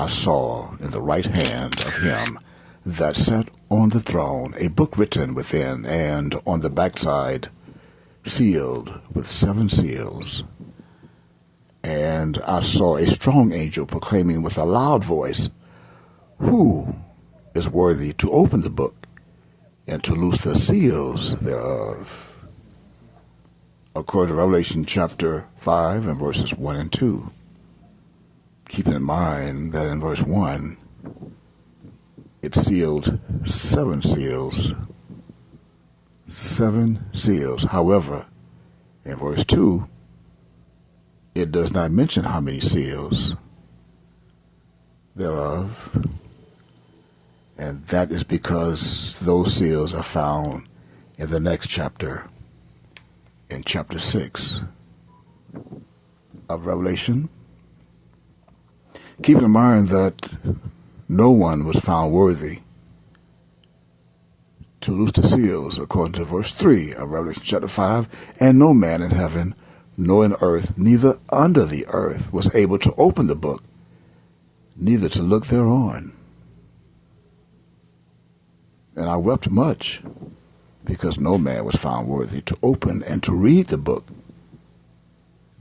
I saw in the right hand of him that sat on the throne a book written within, and on the backside sealed with 7 seals. And I saw a strong angel proclaiming with a loud voice, "Who is worthy to open the book and to loose the seals thereof?" According to Revelation chapter 5 and verses 1 and 2. Keeping in mind that in verse 1, it sealed 7 seals. 7 seals. However, in verse 2, it does not mention how many seals thereof. And that is because those seals are found in the next chapter, in chapter 6 of Revelation. Keep in mind that no one was found worthy to loose the seals, according to verse 3 of Revelation chapter 5, and no man in heaven, nor in earth, neither under the earth, was able to open the book, neither to look thereon. And I wept much, because no man was found worthy to open and to read the book,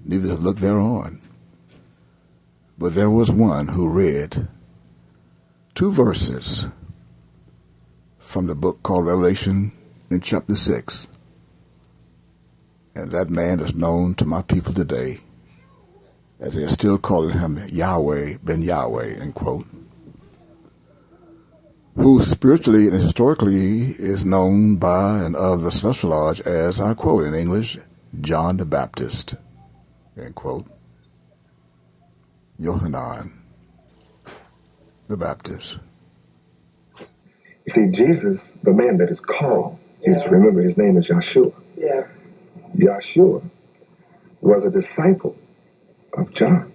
neither to look thereon. But there was one who read 2 verses from the book called Revelation in chapter 6. And that man is known to my people today, as they are still calling him Yahweh ben Yahweh, end quote, who spiritually and historically is known by and of the Celestial Lodge as, I quote in English, John the Baptist, end quote. Yohanan the Baptist. You see, Jesus, the man that is called, just remember his name is Yahshua. Yeah. Yahshua was a disciple of John.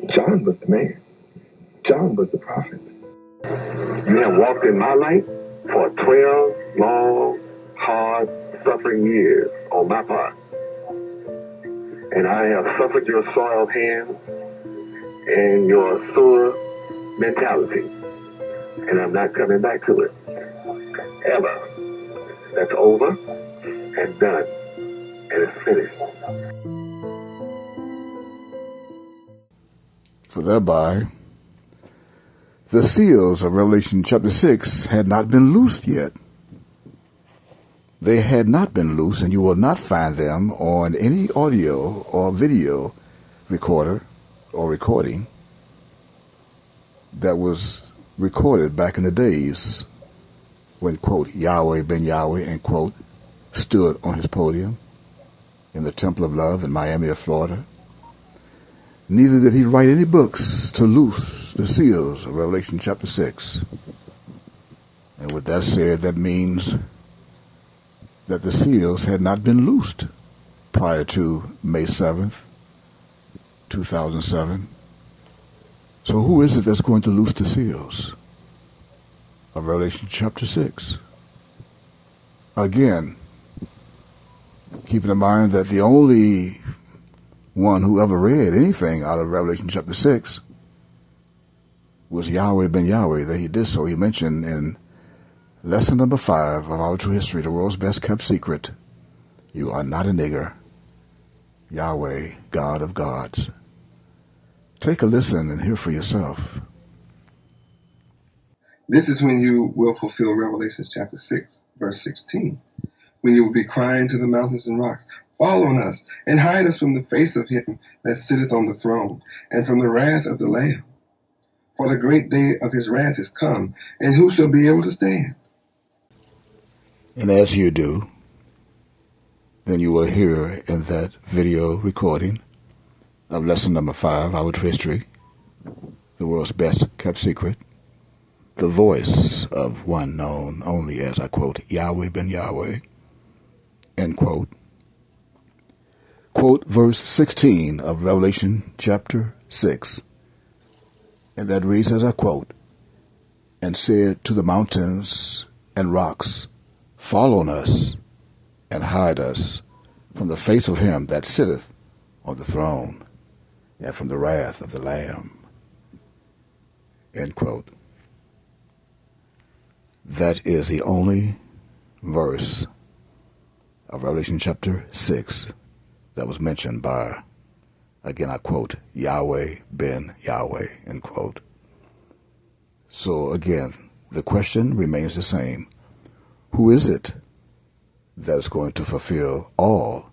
John was the man. John was the prophet. You have walked in my light for 12 long, hard, suffering years on my part. And I have suffered your soiled hands and your sore mentality. And I'm not coming back to it. Ever. That's over and done. And it's finished. For thereby, the seals of Revelation chapter 6 had not been loosed yet. They had not been loosed, and you will not find them on any audio or video recorder or recording that was recorded back in the days when, quote, Yahweh ben Yahweh, end quote, stood on his podium in the Temple of Love in Miami of Florida. Neither did he write any books to loose the seals of Revelation chapter 6. And with that said, that means that the seals had not been loosed prior to May 7th, 2007. So who is it that's going to loose the seals of Revelation chapter 6? Again, keeping in mind that the only one who ever read anything out of Revelation chapter 6 was Yahweh ben Yahweh, that he did so. He mentioned in lesson number 5 of Our True History, the world's best kept secret, you are not a nigger, Yahweh, God of gods. Take a listen and hear for yourself. This is when you will fulfill Revelation chapter 6, verse 16, when you will be crying to the mountains and rocks, fall on us, and hide us from the face of him that sitteth on the throne, and from the wrath of the Lamb. For the great day of his wrath is come, and who shall be able to stand? And as you do, then you will hear in that video recording of lesson number 5, Our True History, the world's best kept secret, the voice of one known only as, I quote, Yahweh ben Yahweh, end quote. Quote verse 16 of Revelation chapter 6. And that reads as I quote, and said to the mountains and rocks, fall on us and hide us from the face of him that sitteth on the throne and from the wrath of the Lamb. End quote. That is the only verse of Revelation chapter 6 that was mentioned by, again I quote, Yahweh ben Yahweh, end quote. So again, the question remains the same. Who is it that is going to fulfill all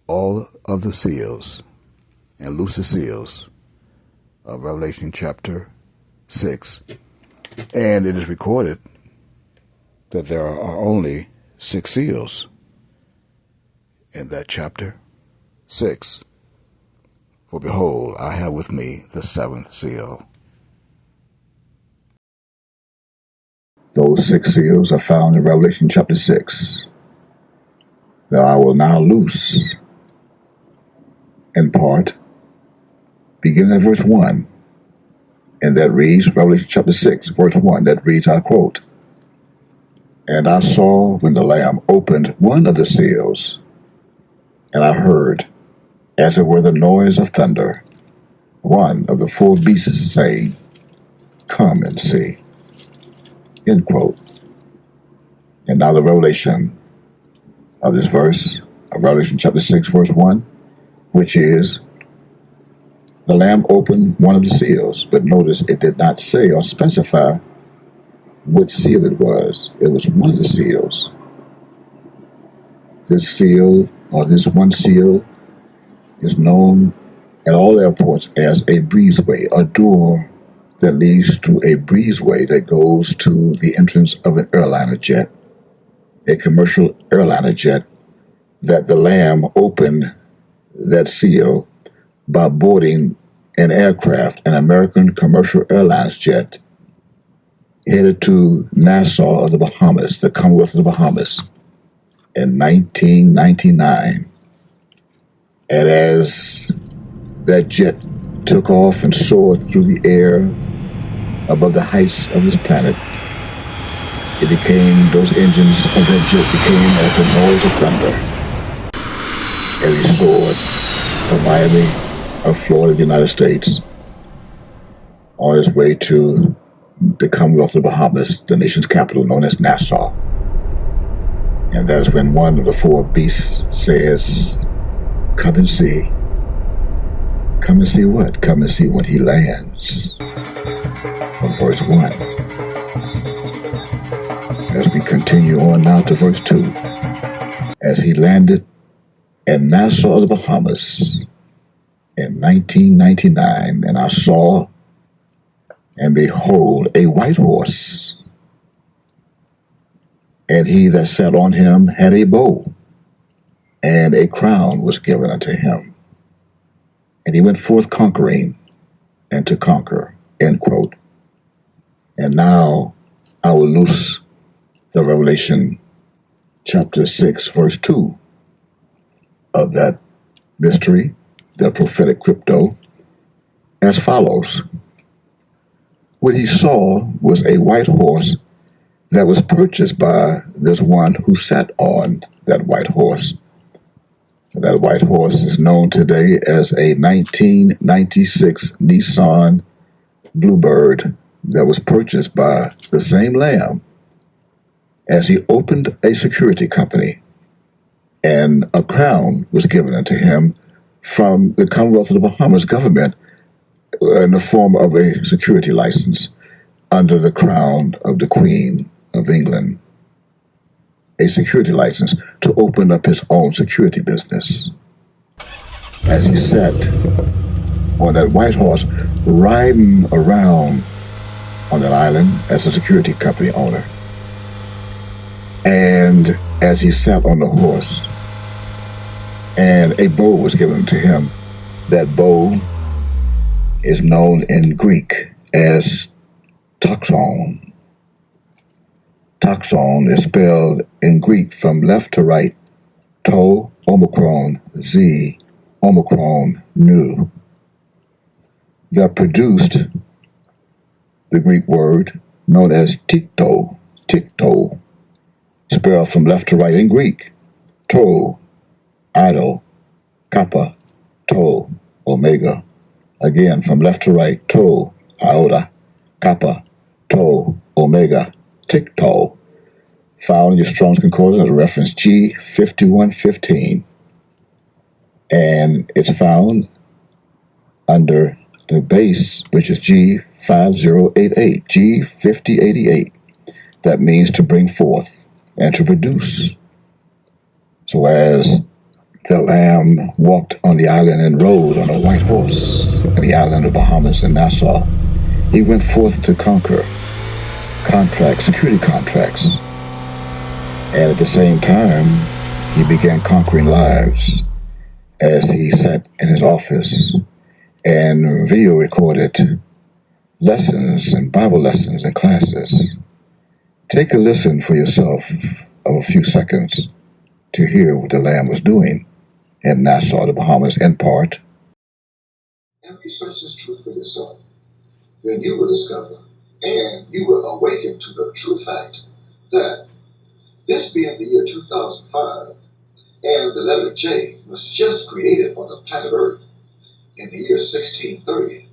of the seals and loose the seals of Revelation chapter 6? And it is recorded that there are only 6 seals in that chapter 6. For behold, I have with me the 7th seal. Those 6 seals are found in Revelation chapter 6. That I will now loose, in part, beginning at verse 1. And that reads, Revelation chapter 6, verse 1, that reads, I quote, And I saw when the Lamb opened one of the seals, and I heard, as it were the noise of thunder, one of the 4 beasts saying, Come and see. End quote. And now the revelation of this verse, of Revelation chapter 6, verse 1, which is, the Lamb opened one of the seals, but notice it did not say or specify what seal it was. It was one of the seals. This seal, or this one seal, is known at all airports as a breezeway, a door that leads to a breezeway that goes to the entrance of an airliner jet, a commercial airliner jet, that the Lamb opened that seal by boarding an aircraft, an American commercial airlines jet, headed to Nassau of the Bahamas, the Commonwealth of the Bahamas, in 1999. And as that jet took off and soared through the air above the heights of this planet, it became, those engines of that jet became as the noise of thunder as he soared from Miami of Florida, the United States, on his way to the Commonwealth of the Bahamas, the nation's capital known as Nassau. And that's when one of the 4 beasts says, Come and see. Come and see what? Come and see when he lands. From verse 1. As we continue on now to verse 2. As he landed at Nassau of the Bahamas in 1999, and I saw, and behold, a white horse, and he that sat on him had a bow, and a crown was given unto him. And he went forth conquering, and to conquer. End quote. And now I will loose the Revelation chapter 6, verse 2 of that mystery, the prophetic crypto, as follows. What he saw was a white horse that was purchased by this one who sat on that white horse. That white horse is known today as a 1996 Nissan Bluebird that was purchased by the same Lamb as he opened a security company, and a crown was given unto him from the Commonwealth of the Bahamas government in the form of a security license under the crown of the Queen of England, a security license to open up his own security business. As he sat on that white horse, riding around on that island as a security company owner, and as he sat on the horse, and a bow was given to him. That bow is known in Greek as toxon. Toxon is spelled in Greek from left to right, to, omicron, z, omicron, nu. That produced the Greek word known as tikto, spelled from left to right in Greek, to, ido, kappa, to, omega. Again, from left to right, to, iota, kappa, tau, omega, tic tau, found in your Strong's Concordance as reference G5115, and it's found under the base, which is G5088, G5088. That means to bring forth and to produce. So as the Lamb walked on the island and rode on a white horse on the island of Bahamas and Nassau, he went forth to conquer contracts, security contracts. And at the same time, he began conquering lives as he sat in his office and video recorded lessons and Bible lessons and classes. Take a listen for yourself of a few seconds to hear what the Lamb was doing in Nassau, the Bahamas, in part. And research this truth for yourself. Then you will discover and you will awaken to the true fact that this being the year 2005 and the letter J was just created on the planet Earth in the year 1630,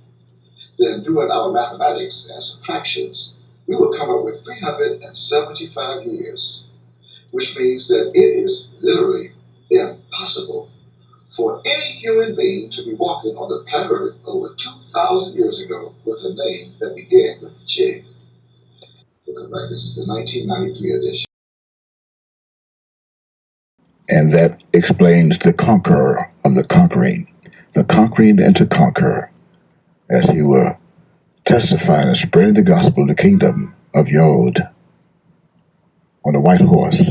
then doing our mathematics and subtractions, we will come up with 375 years, which means that it is literally impossible for any human being to be walking on the planet Earth over 2,000 years ago with a name that began with J. Look back, this is the 1993 edition. And that explains the conqueror of the conquering and to conquer, as he were testifying and spreading the gospel of the kingdom of Yod on a white horse.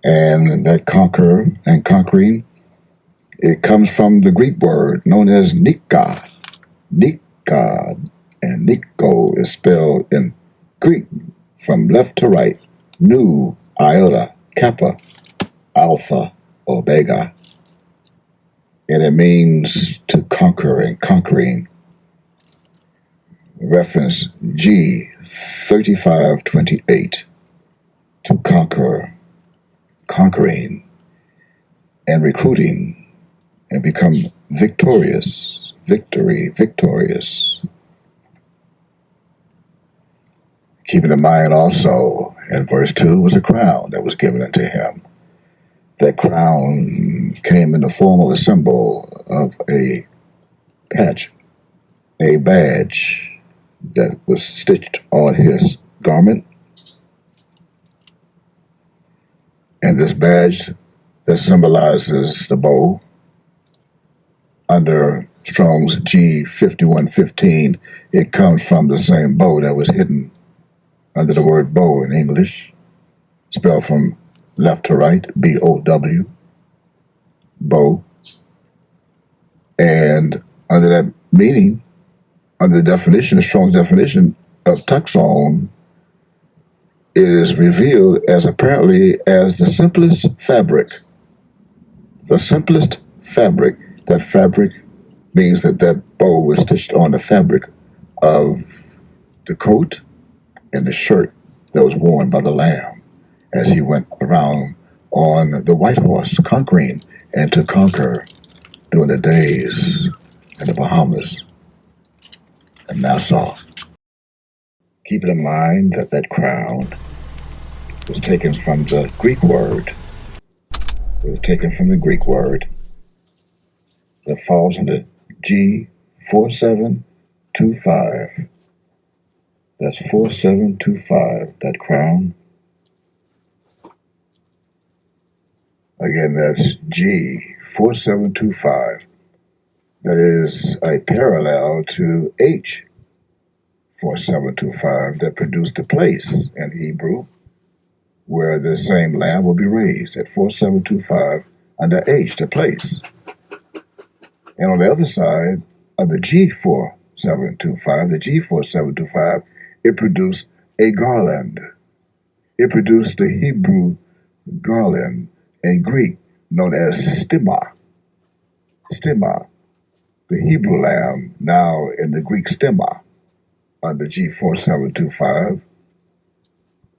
And that conqueror and conquering, it comes from the Greek word known as Nika. Nika, and Nico is spelled in Greek from left to right. Nu, iota, kappa, alpha, omega. And it means to conquer and conquering. Reference G3528, to conquer, conquering, and recruiting, and become victorious, victorious. Keeping in mind also, in verse 2 was a crown that was given unto him. That crown came in the form of a symbol of a patch, a badge that was stitched on his garment. And this badge that symbolizes the bow, under Strong's G5115, it comes from the same bow that was hidden under the word bow in English, spelled from left to right, B-O-W, bow. And under that meaning, under the definition, the Strong's definition of taxon, it is revealed as apparently as the simplest fabric. The simplest fabric. That fabric means that that bow was stitched on the fabric of the coat and the shirt that was worn by the Lamb as he went around on the white horse, conquering and to conquer during the days in the Bahamas and Nassau. Keep in mind that that crown was taken from the Greek word. It was taken from the Greek word that falls under G4725. That's 4725, that crown. Again, that's G4725. That is a parallel to H4725 that produced the place in Hebrew where the same lamb will be raised at 4725 under H, the place. And on the other side of the G4725, it produced a garland. It produced the Hebrew garland in Greek known as stima. Stima, the Hebrew lamb, now in the Greek stima, under G4725,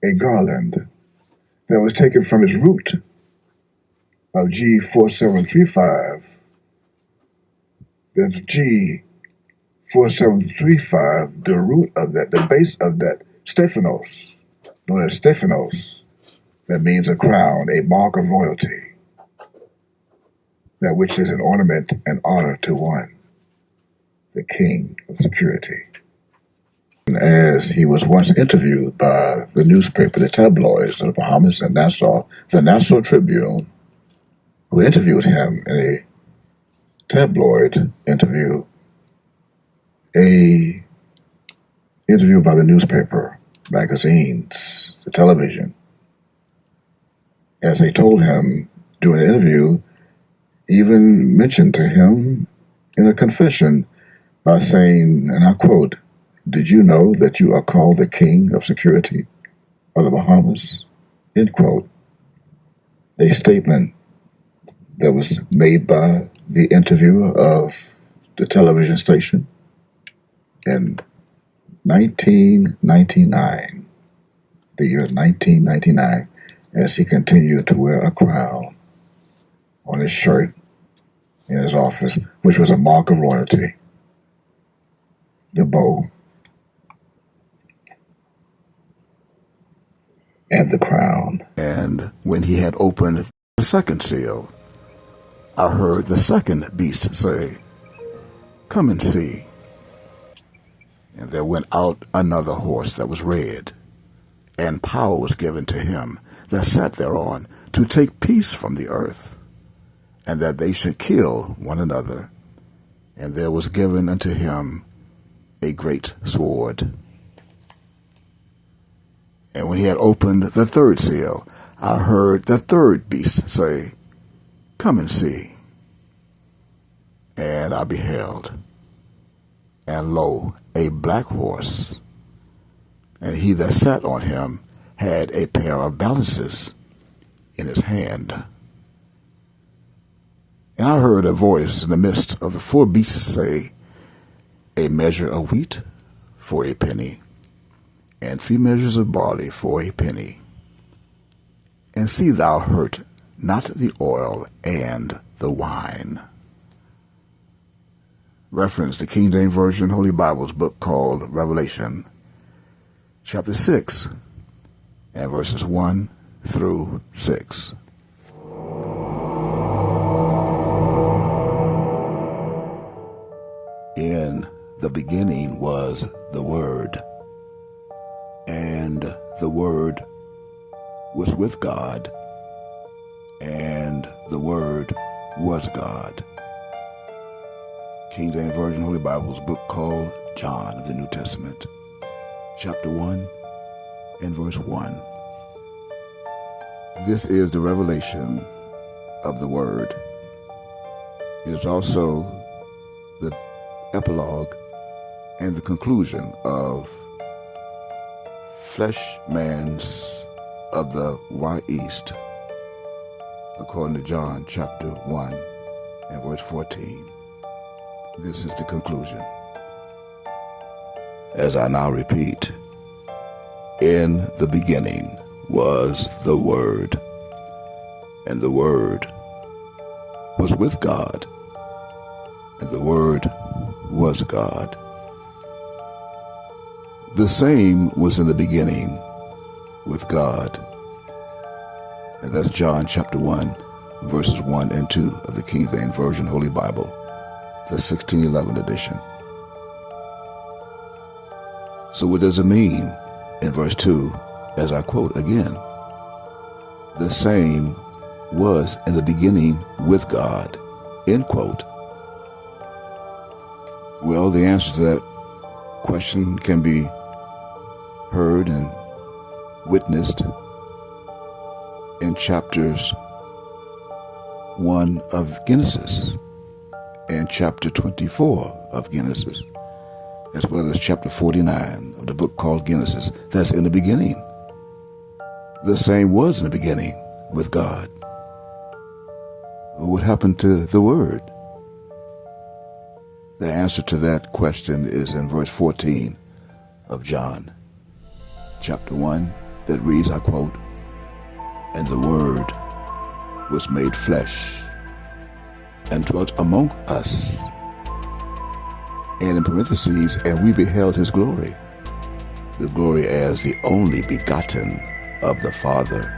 a garland that was taken from its root of G4735, that's 4735, the root of that, the base of that, Stephanos, known as Stephanos, that means a crown, a mark of royalty, that which is an ornament and honor to one, the king of security. As he was once interviewed by the newspaper, the tabloids of the Bahamas and Nassau, the Nassau Tribune, who interviewed him in a tabloid interview, a interview by the newspaper, magazines, the television. As they told him during the interview, even mentioned to him in a confession by saying, and I quote, "Did you know that you are called the king of security of the Bahamas?" End quote. A statement that was made by the interviewer of the television station in 1999, the year 1999, as he continued to wear a crown on his shirt in his office, which was a mark of royalty, the bow and the crown. And when he had opened the second seal, I heard the second beast say, "Come and see." And there went out another horse that was red, and power was given to him that sat thereon to take peace from the earth, and that they should kill one another. And there was given unto him a great sword. And when he had opened the third seal, I heard the third beast say, "Come and see." And I beheld, and lo, a black horse, and he that sat on him had a pair of balances in his hand. And I heard a voice in the midst of the four beasts say, "A measure of wheat for a penny, and 3 measures of barley for a penny. And see thou hurt not the oil and the wine." Reference the King James Version Holy Bible's book called Revelation, chapter 6, and verses 1 through 6. In the beginning was the Word, and the Word was with God, and the Word was God. King James Version Holy Bible's book called John of the New Testament, chapter 1 and verse 1. This is the revelation of the Word. It is also the epilogue and the conclusion of Flesh Man's of the Why East, according to John chapter 1 and verse 14. This is the conclusion. As I now repeat, in the beginning was the Word, and the Word was with God, and the Word was God. The same was in the beginning with God. And that's John chapter 1, verses 1 and 2 of the King James Version Holy Bible, the 1611 edition. So what does it mean in verse 2, as I quote again? The same was in the beginning with God, end quote. Well, the answer to that question can be heard and witnessed in chapters 1 of Genesis and chapter 24 of Genesis, as well as chapter 49 of the book called Genesis. That's in the beginning. The same was in the beginning with God. What happened to the Word? The answer to that question is in verse 14 of John chapter 1, that reads, I quote, "And the Word was made flesh and dwelt among us, And in parentheses, and we beheld his glory. The glory as the only begotten of the Father,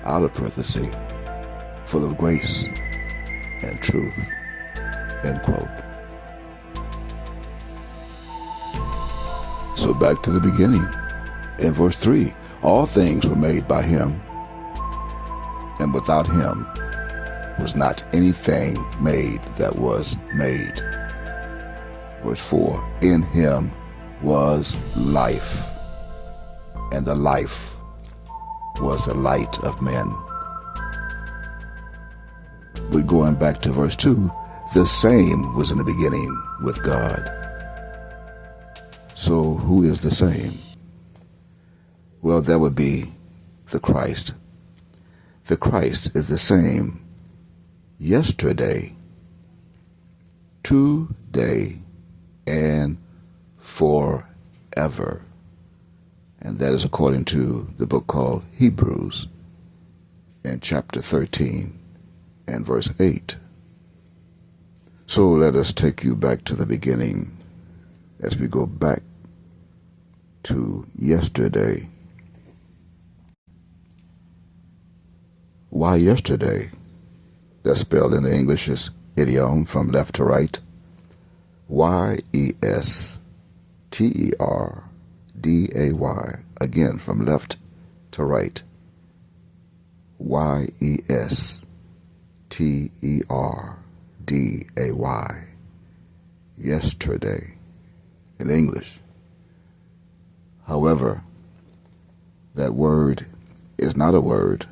out of parentheses, full of grace and truth, end quote. So back to the beginning. In verse 3, all things were made by him, and without him was not anything made that was made. Verse 4, in him was life, and the life was the light of men. We're going back to verse 2, the same was in the beginning with God. So who is the same? Well, that would be the Christ. The Christ is the same yesterday, today, and forever. And that is according to the book called Hebrews in chapter 13 and verse 8. So let us take you back to the beginning as we go back to yesterday. Why yesterday? That's spelled in the English as idiom, from left to right. Y-E-S-T-E-R-D-A-Y. Again, from left to right. Y-E-S-T-E-R-D-A-Y. Yesterday in English. However, that word is not a word.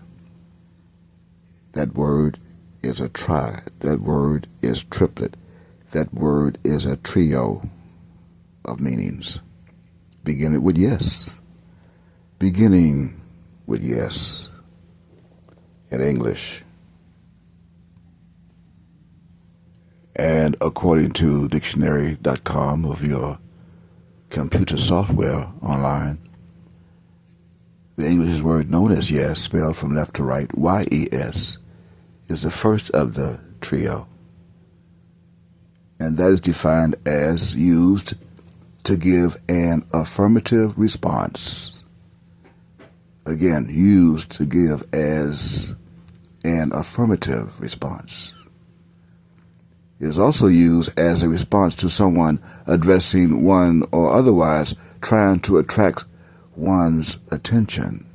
That word is a tri. That word is triplet. That word is a trio of meanings. Beginning with yes. Beginning with yes in English. And according to dictionary.com of your computer software online, the English word known as yes, spelled from left to right, Y-E-S, is the first of the trio. And that is defined as used to give an affirmative response. Again, used to give as an affirmative response. It is also used as a response to someone addressing one or otherwise trying to attract one's attention.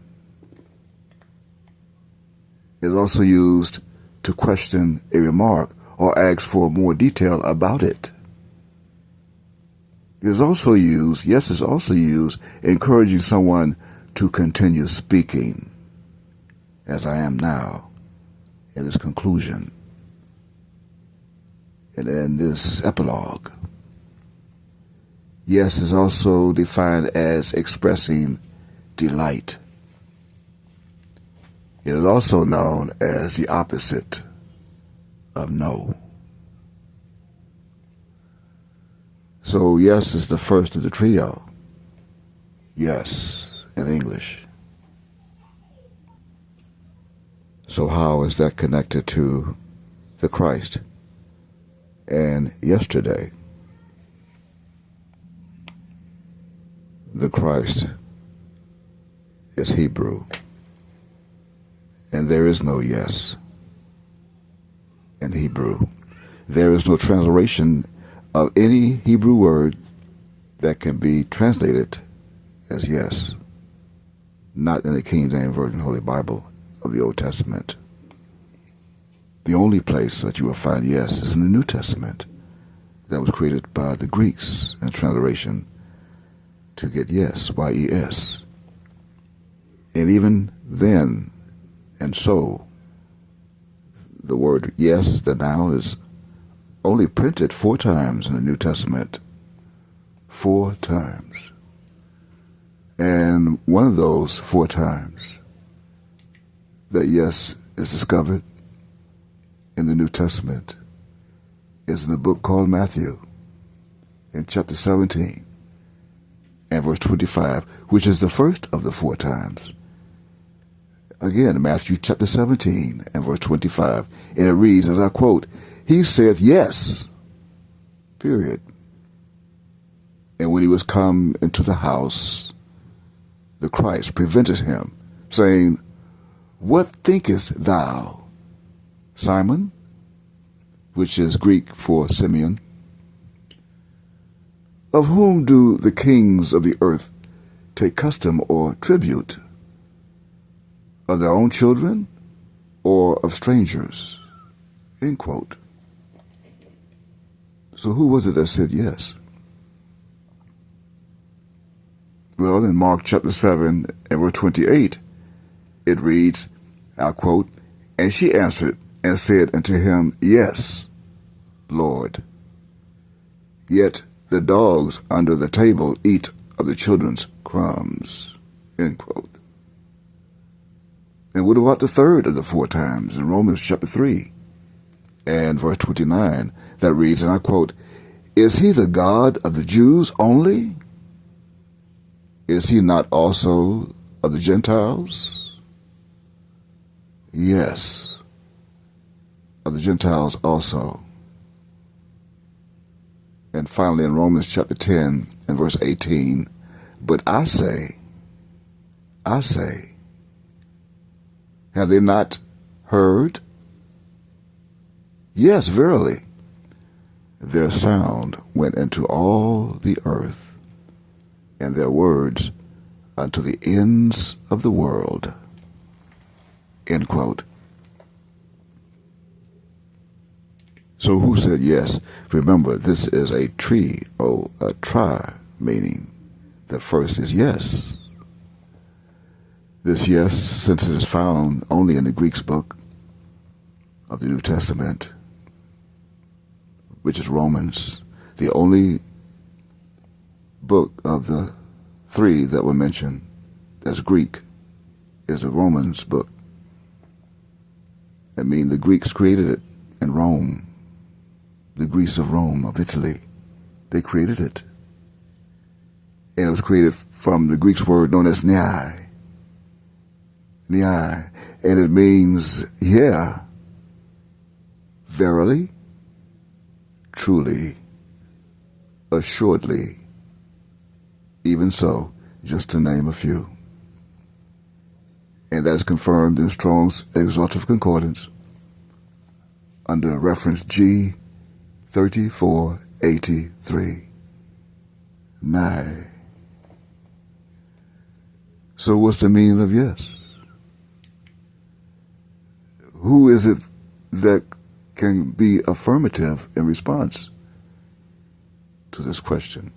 It is also used to question a remark or ask for more detail about it. It is also used, yes, it's also used encouraging someone to continue speaking, as I am now, in this conclusion, and in this epilogue. Yes is also defined as expressing delight. It is also known as the opposite of no. So yes is the first of the trio. Yes in English. So how is that connected to the Christ and yesterday? The Christ is Hebrew, and there is no yes in Hebrew. There is no transliteration of any Hebrew word that can be translated as yes, not in the King James Version Holy Bible of the Old Testament. The only place that you will find yes is in the New Testament, that was created by the Greeks in transliteration to get yes, Y-E-S. And even then, and so, the word yes, the noun, is only printed 4 times in the New Testament. 4 times. And one of those 4 times that yes is discovered in the New Testament is in a book called Matthew, in chapter 17 and verse 25, which is the first of the 4 times. Again, Matthew chapter 17 and verse 25, and it reads, as I quote, "He saith yes, period, And when he was come into the house, the Christ prevented him, saying, What thinkest thou, Simon? Which is Greek for Simeon. Of whom do the kings of the earth take custom or tribute? Of their own children or of strangers? End quote. So who was it that said yes? Well, in Mark chapter 7 and verse 28, it reads, I'll quote, And she answered and said unto him, Yes, Lord. Yet the dogs under the table eat of the children's crumbs. End quote. And what about the third of the four times in Romans chapter 3 and verse 29 that reads, and I quote, Is he the God of the Jews only? Is he not also of the Gentiles? Yes, of the Gentiles also. And finally in Romans chapter 10 and verse 18, But I say, have they not heard? Yes, verily, their sound went into all the earth, and their words unto the ends of the world. End quote. So who said yes? Remember, this is a try meaning. The first is yes. This yes, since it is found only in the Greek book of the New Testament, which is Romans, the only book of the three that were mentioned as Greek is the Romans book. I mean, the Greeks created it in Rome, the Greece of Rome, of Italy. They created it. And it was created from the Greek word known as neai. Neai. And it means, yeah, verily, truly, assuredly, even so, just to name a few. And that is confirmed in Strong's Exalted Concordance under reference G 3483. Nigh. So what's the meaning of yes? Who is it that can be affirmative in response to this question?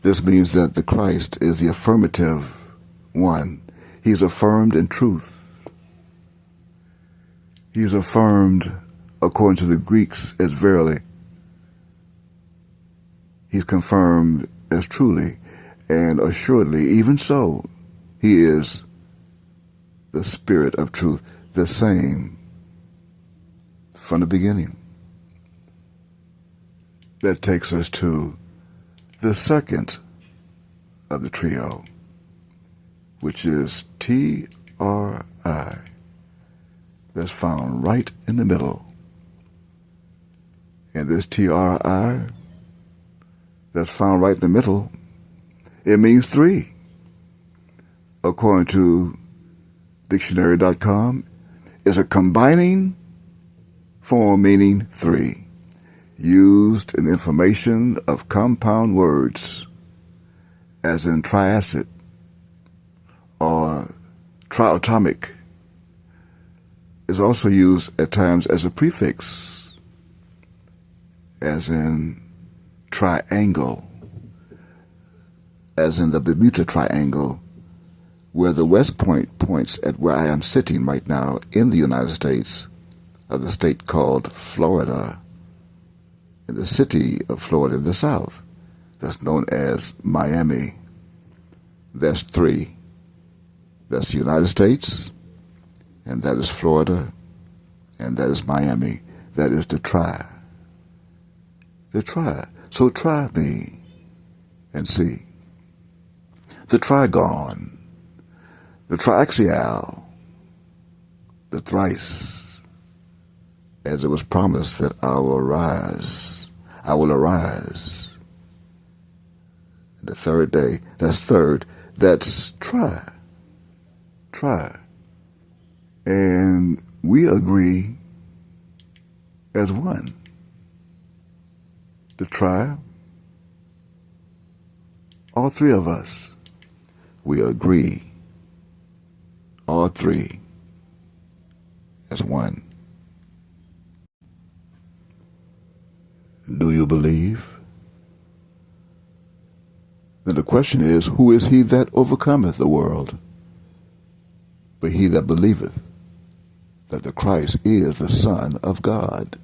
This means that the Christ is the affirmative one. He's affirmed in truth. He's affirmed, according to the Greeks, as verily. He's confirmed as truly and assuredly. Even so, he is the Spirit of truth, the same from the beginning. That takes us to the second of the trio, which is T-R-I. That's found right in the middle. And this T-R-I that's found right in the middle, it means three. According to dictionary.com, is a combining form meaning three, used in information of compound words, as in triacid or triatomic. Is also used at times as a prefix, as in triangle, as in the Bermuda Triangle, where the west point points at where I am sitting right now in the United States, of the state called Florida, in the city of Florida in the south, that's known as Miami. That's three. That's the United States, and that is Florida, and that is Miami. That is the tri. The tri. So try me and see. The trigon, the triaxial, the thrice, as it was promised that I will arise. The third day. That's third. That's try. Try. And we agree as one. To try. All three of us. We agree. All three as one. Do you believe? Then the question is, who is he that overcometh the world? But he that believeth that the Christ is the Son of God.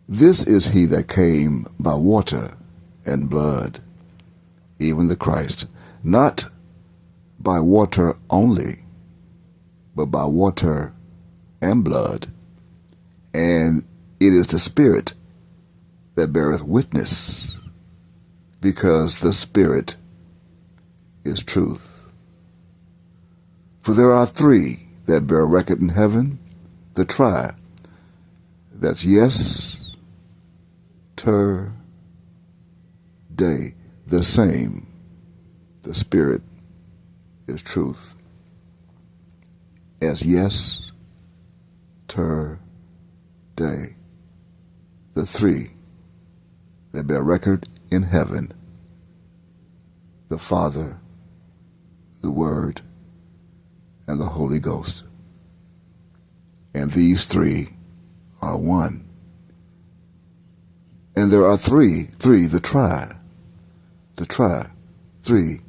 This is he that came by water and blood, even the Christ, not by water only, but by water and blood. And it is the Spirit that beareth witness, because the Spirit is truth. For there are three that bear record in heaven, the tri. That's yes, ter, day, the same. The Spirit is truth. As yes, ter, day. The three that bear record in heaven, the Father, the Word, and the Holy Ghost. And these three are one. And there are three, the tri, three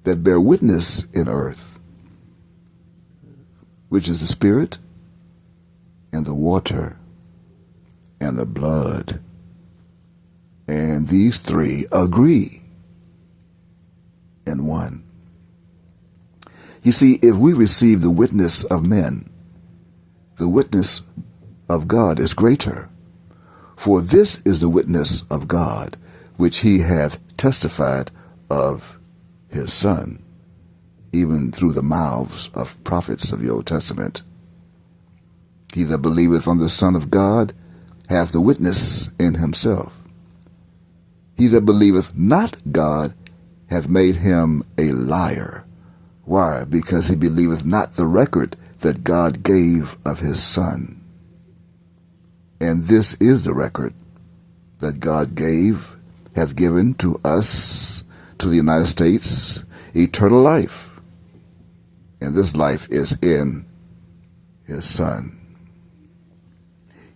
that bear witness in earth, which is the Spirit and the water and the blood. And these three agree in one. You see, if we receive the witness of men, the witness of God is greater. For this is the witness of God, which he hath testified of his Son, even through the mouths of prophets of the Old Testament. He that believeth on the Son of God hath the witness in himself. He that believeth not God hath made him a liar. Why? Because he believeth not the record that God gave of his Son. And this is the record that God hath given to us, to the United States, eternal life. And this life is in his Son.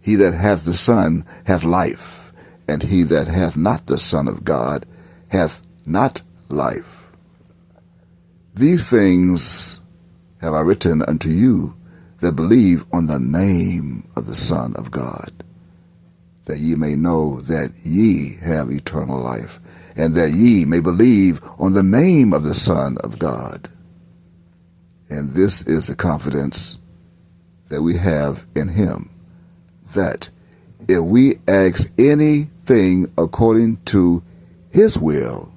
He that hath the Son hath life, and he that hath not the Son of God hath not life. These things have I written unto you that believe on the name of the Son of God, that ye may know that ye have eternal life, and that ye may believe on the name of the Son of God. And this is the confidence that we have in him, that if we ask anything according to his will,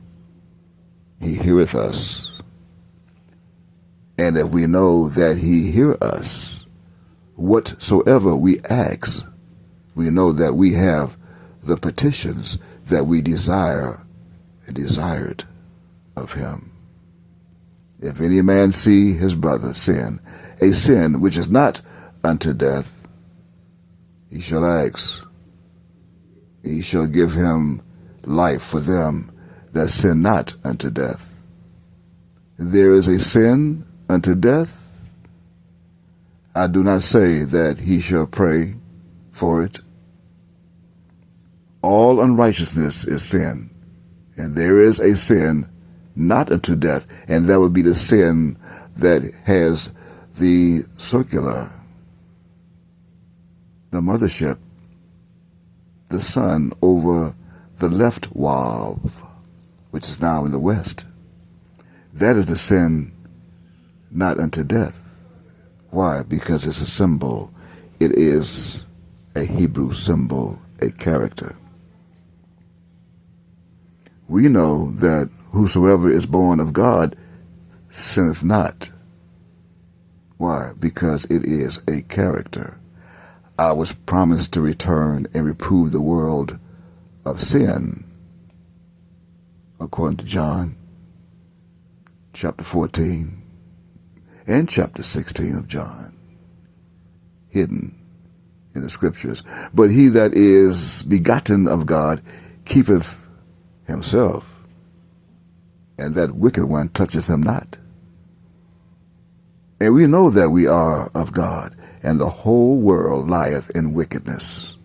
he heareth us. And if we know that he hear us, whatsoever we ask, we know that we have the petitions that we desire and desired of him. If any man see his brother sin, a sin which is not unto death, he shall ask. He shall give him life for them that sin not unto death. There is a sin unto death. I do not say that he shall pray for it. All unrighteousness is sin, and there is a sin not unto death, and that would be the sin that has the circular, the mothership, the sun over the left valve, which is now in the west. That is the sin not unto death. Why? Because it's a symbol. It is a Hebrew symbol, a character. We know that whosoever is born of God sinneth not. Why? Because it is a character. I was promised to return and reprove the world of sin, according to John chapter 14 and chapter 16 of John, hidden in the scriptures. But he that is begotten of God keepeth himself, and that wicked one toucheth him not. And we know that we are of God, and the whole world lieth in wickedness.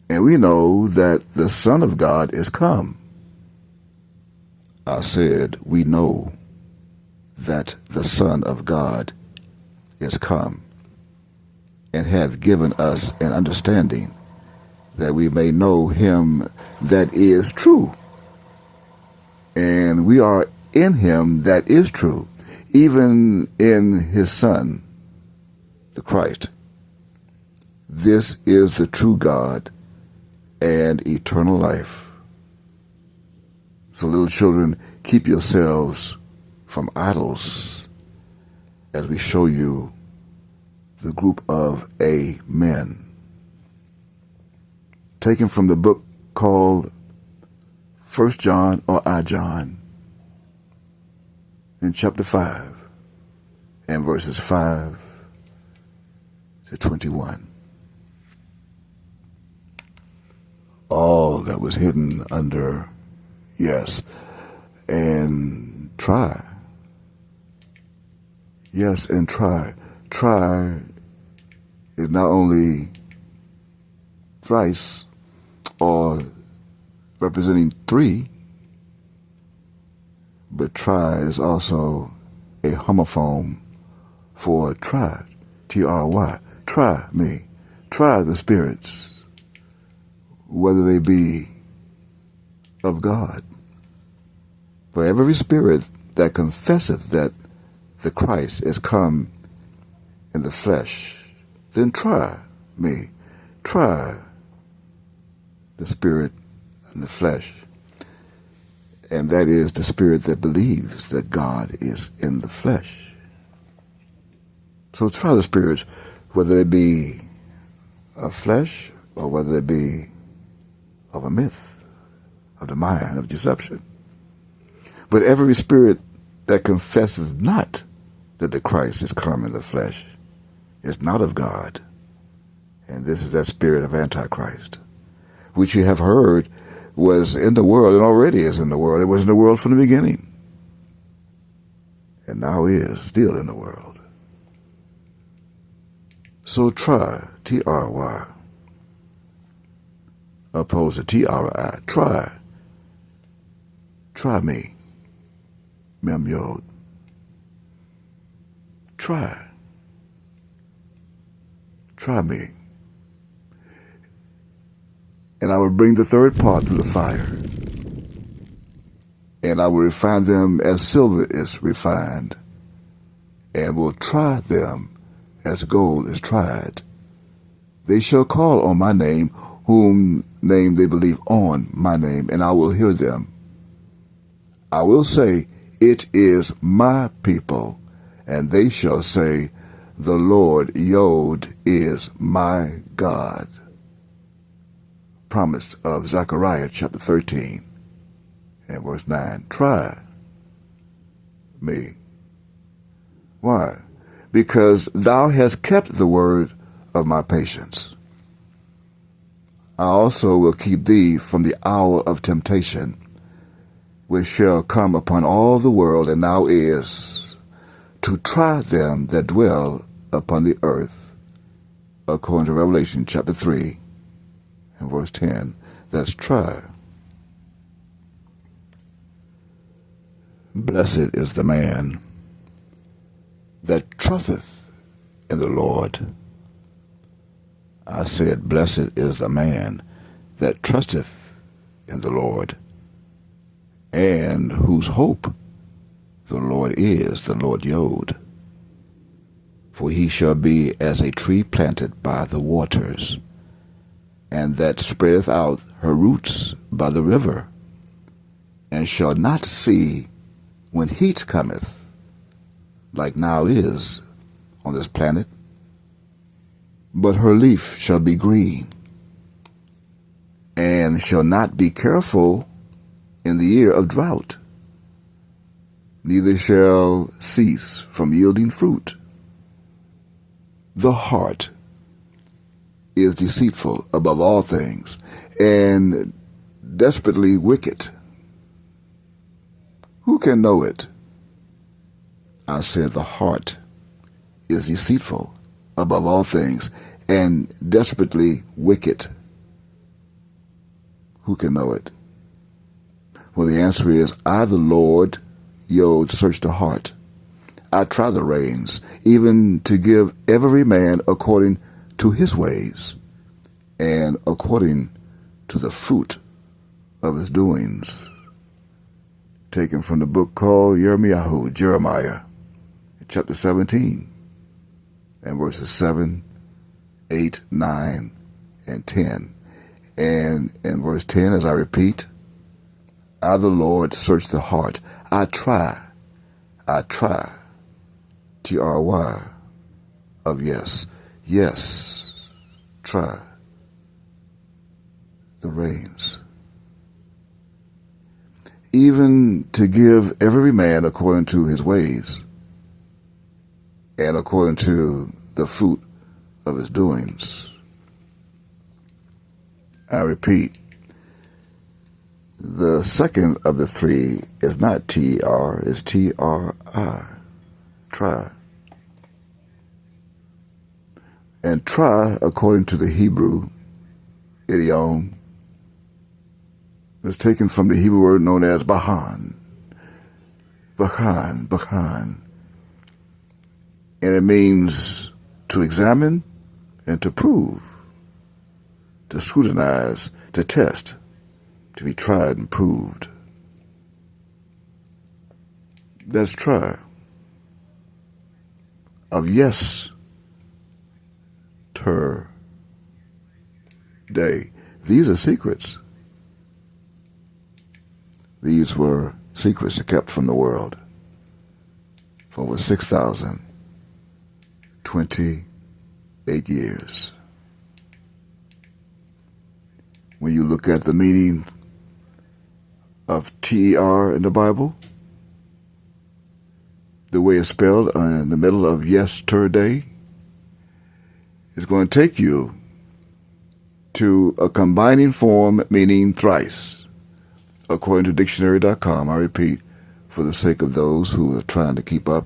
And we know that the Son of God is come. I said, we know that the Son of God is come, and hath given us an understanding, that we may know him that is true. And we are in him that is true, even in his Son, the Christ. This is the true God and eternal life. So, little children, keep yourselves from idols as we show you the group of Amen. Taken from the book called 1 John or I John, in chapter 5 and verses 5 to 21. All that was hidden under yes and try. Yes and try. Try is not only thrice or representing three, but try is also a homophone for try, T-R-Y. Try me. Try the spirits, whether they be of God. For every spirit that confesseth that the Christ is come in the flesh, then try me. Try the spirit in the flesh. And that is the spirit that believes that God is in the flesh. So try the spirits, whether they be of flesh or whether they be of a myth, of the mind, of deception. But every spirit that confesses not that the Christ is come in the flesh is not of God. And this is that spirit of Antichrist, which you have heard was in the world and already is in the world. It was in the world from the beginning, and now is still in the world. So try, T-R-Y, opposed to T-R-I. Try me, Mem Yod. Try me. And I will bring the third part through the fire, and I will refine them as silver is refined, and will try them as gold is tried. They shall call on my name, whom name they believe on my name, and I will hear them. I will say, it is my people, and they shall say, the Lord Yod is my God. Promise of Zechariah chapter 13 and verse 9. Try me. Why? Because thou hast kept the word of my patience. I also will keep thee from the hour of temptation, which shall come upon all the world, and now is, to try them that dwell upon the earth, according to Revelation chapter 3 and verse 10. That's try. Blessed is the man that trusteth in the Lord. I said, blessed is the man that trusteth in the Lord, and whose hope the Lord is, the Lord Yod. For he shall be as a tree planted by the waters, and that spreadeth out her roots by the river, and shall not see when heat cometh, like now is on this planet, but her leaf shall be green, and shall not be careful in the year of drought, neither shall cease from yielding fruit. The heart is deceitful above all things and desperately wicked. Who can know it? I said the heart is deceitful above all things and desperately wicked. Who can know it? Well, the answer is, I, the Lord, search the heart. I try the reins, even to give every man according to his ways and according to the fruit of his doings. Taken from the book called Jeremiah, chapter 17, and verses 7, 8, 9, and 10. And in verse 10, as I repeat, I, the Lord, search the heart. I try, T-R-Y, of yes, try the reins. Even to give every man according to his ways and according to the fruit of his doings. I repeat, the second of the three is not T-R, it's T-R-I, try. And try, according to the Hebrew idiom, is taken from the Hebrew word known as bahan. And it means to examine and to prove, to scrutinize, to test, to be tried and proved. That's try. Of day. These are secrets. These were secrets kept from the world for over 6,028 years. When you look at the meaning of T-E-R in the Bible, the way it's spelled in the middle of yesterday, is going to take you to a combining form meaning thrice, according to dictionary.com. I repeat, for the sake of those who are trying to keep up,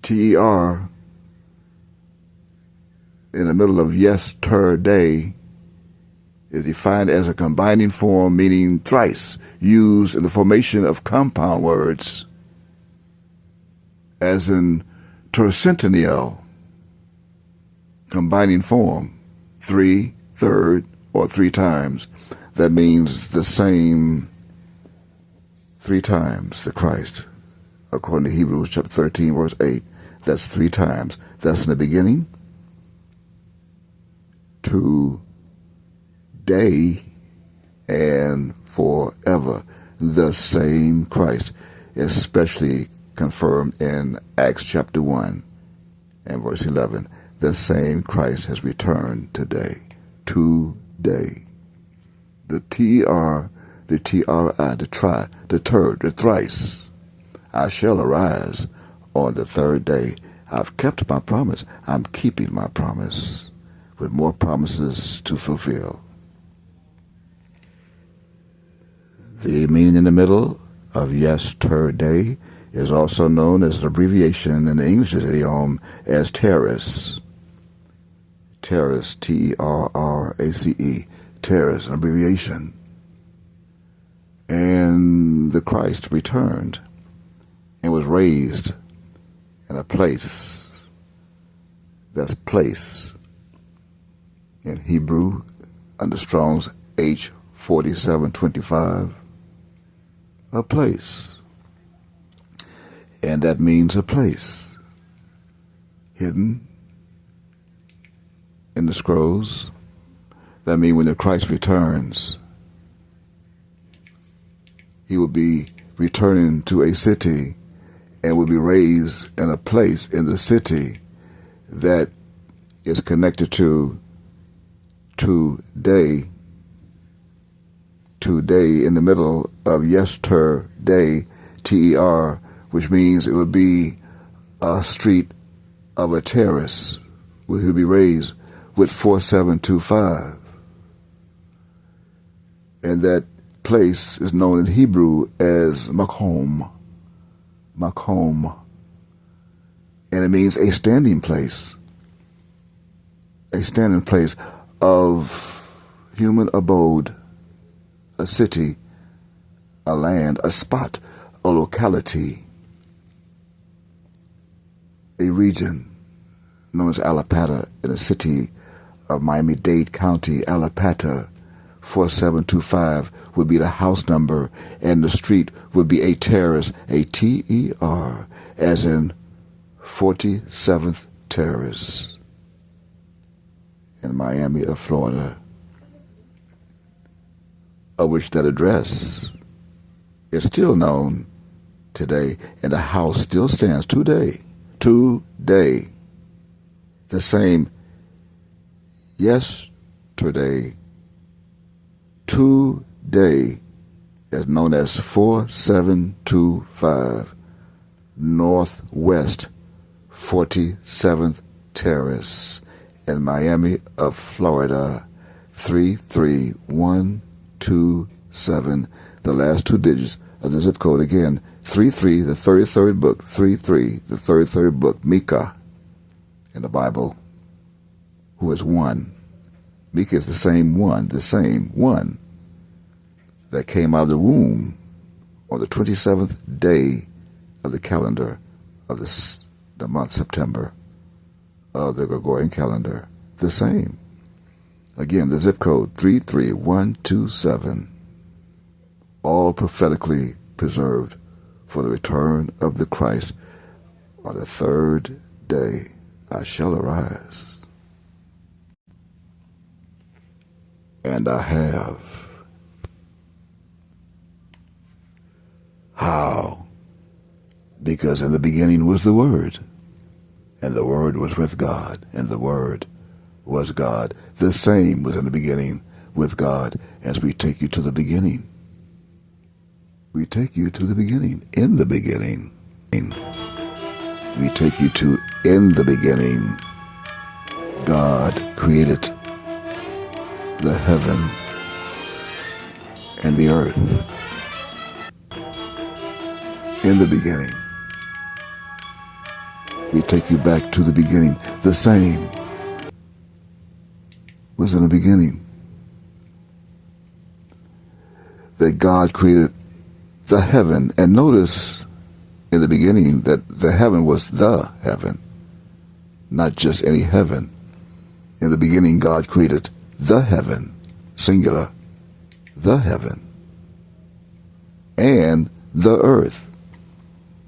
T-E-R in the middle of yesterday is defined as a combining form meaning thrice, used in the formation of compound words, as in tercentennial, combining form, three, third, or three times. That means the same three times to Christ. According to Hebrews chapter 13, verse 8, that's three times. That's in the beginning, today, and forever. The same Christ, especially confirmed in Acts chapter 1 and verse 11. The same Christ has returned today. Today. The T-R, the T-R-I, the try, the third, the thrice. I shall arise on the third day. I've kept my promise. I'm keeping my promise with more promises to fulfill. The meaning in the middle of yesterday is also known as an abbreviation in the English idiom as terrace. Terrace, T-E-R-R-A-C-E, terrace, an abbreviation. And the Christ returned and was raised in a place. That's place in Hebrew under Strong's H4725. A place. And that means a place hidden in the scrolls. That means when the Christ returns, he will be returning to a city and will be raised in a place in the city that is connected to today today in the middle of yesterday, T-E-R, which means it would be a street of a terrace, which would be raised with 4725. And that place is known in Hebrew as Makom. Makom. And it means a standing place. A standing place of human abode, a city, a land, a spot, a locality, a region known as Alapata in the city of Miami-Dade County. Alapata 4725 would be the house number, and the street would be a terrace, a T-E-R, as in 47th Terrace in Miami of Florida, of which that address is still known today, and the house still stands today. The same yesterday, today, is known as 4725 Northwest 47th Terrace in Miami of Florida, 33127. The last two digits of the zip code again, 33, the 33rd book, 33, the 33rd book, Micah in the Bible, who is one. Micah is the same one that came out of the womb on the 27th day of the calendar of the month September of the Gregorian calendar. The same. Again, the zip code 33127. All prophetically preserved for the return of the Christ. On the third day I shall arise. And I have. How? Because in the beginning was the Word, and the Word was with God, and the Word was God. The same was in the beginning with God. As we take you to the beginning, we take you to the beginning. In the beginning, we take you to in the beginning. God created the heaven and the earth. In the beginning. We take you back to the beginning. The same was in the beginning. That God created the heaven. And notice in the beginning that the heaven was the heaven, not just any heaven. In the beginning, God created the heaven, singular, the heaven, and the earth.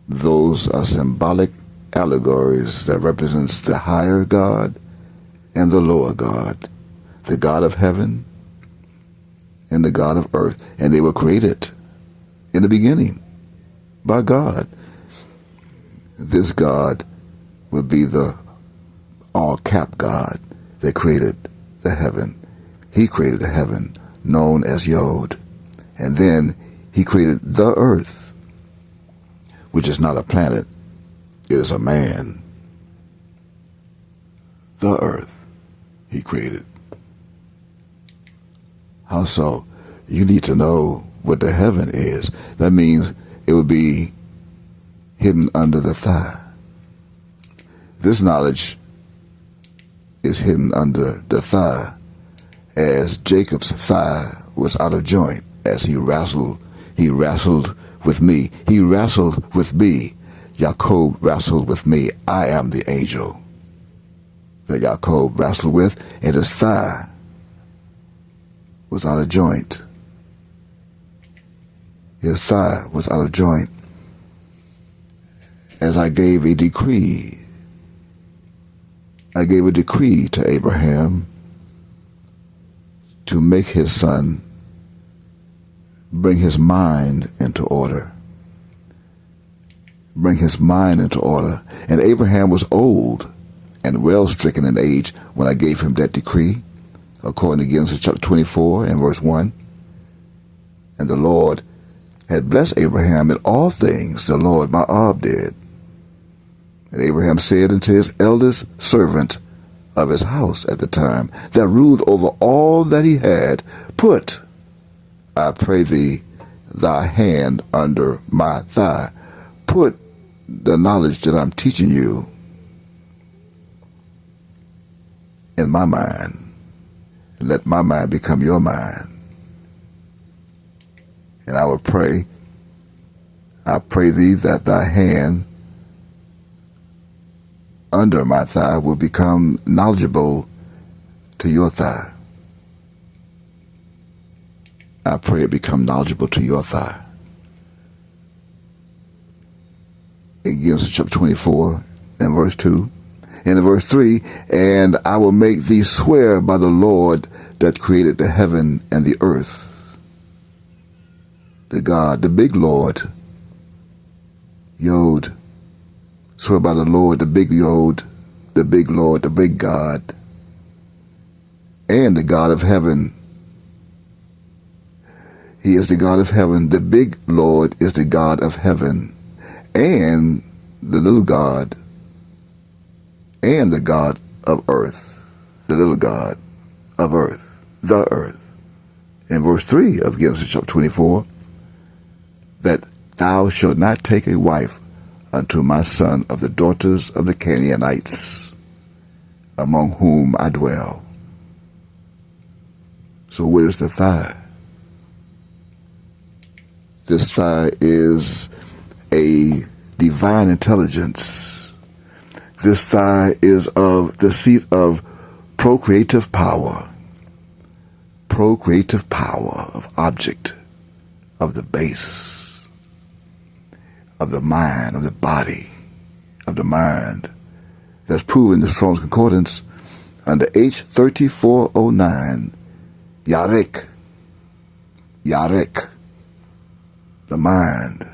Those are symbolic allegories that represents the higher God and the lower God, the God of heaven and the God of earth. And they were created in the beginning by God. This God would be the all-cap God that created the heaven. He created the heaven, known as Yod. And then he created the earth, which is not a planet, it is a man. The earth he created. How so? You need to know what the heaven is. That means it would be hidden under the thigh. This knowledge is hidden under the thigh, as Jacob's thigh was out of joint as he wrestled with me. He wrestled with me. Jacob wrestled with me. I am the angel that Jacob wrestled with, and his thigh was out of joint. His thigh was out of joint as I gave a decree. I gave a decree to Abraham to make his son bring his mind into order. Bring his mind into order. And Abraham was old and well stricken in age when I gave him that decree, according to Genesis chapter 24 and verse 1. And the Lord had blessed Abraham in all things, the Lord Ma'ab did. And Abraham said unto his eldest servant of his house at the time, that ruled over all that he had, put, I pray thee, thy hand under my thigh. Put the knowledge that I'm teaching you in my mind. Let my mind become your mind. And I will pray, I pray thee that thy hand under my thigh will become knowledgeable to your thigh. I pray it become knowledgeable to your thigh. In Genesis chapter 24 and verse 2. And in verse 3, and I will make thee swear by the Lord that created the heaven and the earth. The God, the big Lord, Yod. Swear by the Lord, the big Yod, the big Lord, the big God, and the God of heaven. He is the God of heaven. The big Lord is the God of heaven, and the little God, and the God of earth, the little God of earth, the earth. In verse 3 of Genesis chapter 24, that thou shalt not take a wife unto my son of the daughters of the Canaanites, among whom I dwell. So where is the thigh? This thigh is a divine intelligence. This thigh is of the seat of procreative power of object, of the base, of the mind, of the body, of the mind. That's proven in the Strong's Concordance under H3409, Yarek, the mind.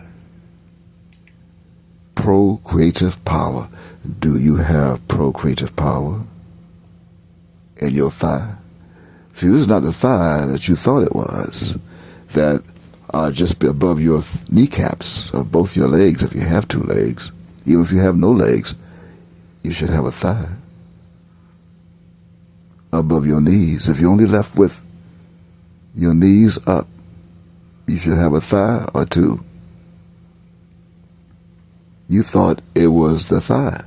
Procreative power. Do you have procreative power in your thigh? See, this is not the thigh that you thought it was, that just above your kneecaps of both your legs, if you have two legs. Even if you have no legs, you should have a thigh above your knees. If you're only left with your knees up, you should have a thigh or two. You thought it was the thigh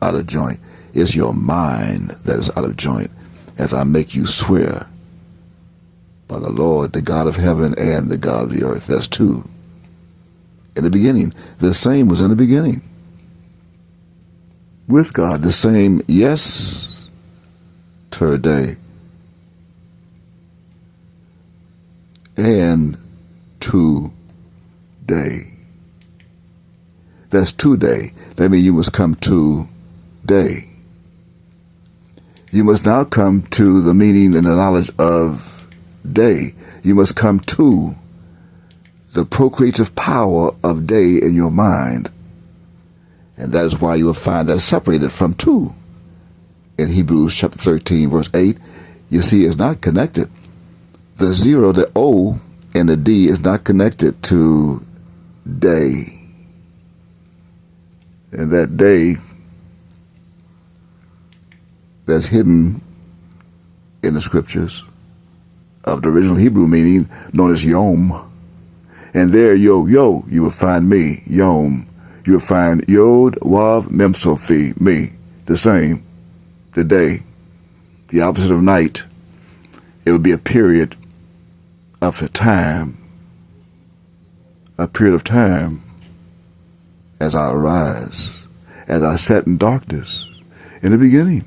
out of joint. It's your mind that is out of joint, as I make you swear by the Lord, the God of heaven and the God of the earth. That's two. In the beginning, the same was in the beginning with God. The same yesterday and today. That's today. That means you must come today. You must now come to the meaning and the knowledge of day. You must come to the procreative power of day in your mind. And that is why you will find that separated from two. In Hebrews chapter 13, verse 8, you see it's not connected. The zero, the O, and the D is not connected to day. And that day that's hidden in the scriptures of the original Hebrew meaning known as Yom. And there, you will find me, Yom. You will find Yod, Wav, Mem, Sophie, me, the same, the day, the opposite of night. It would be a period of time, as I arise, as I sat in darkness in the beginning.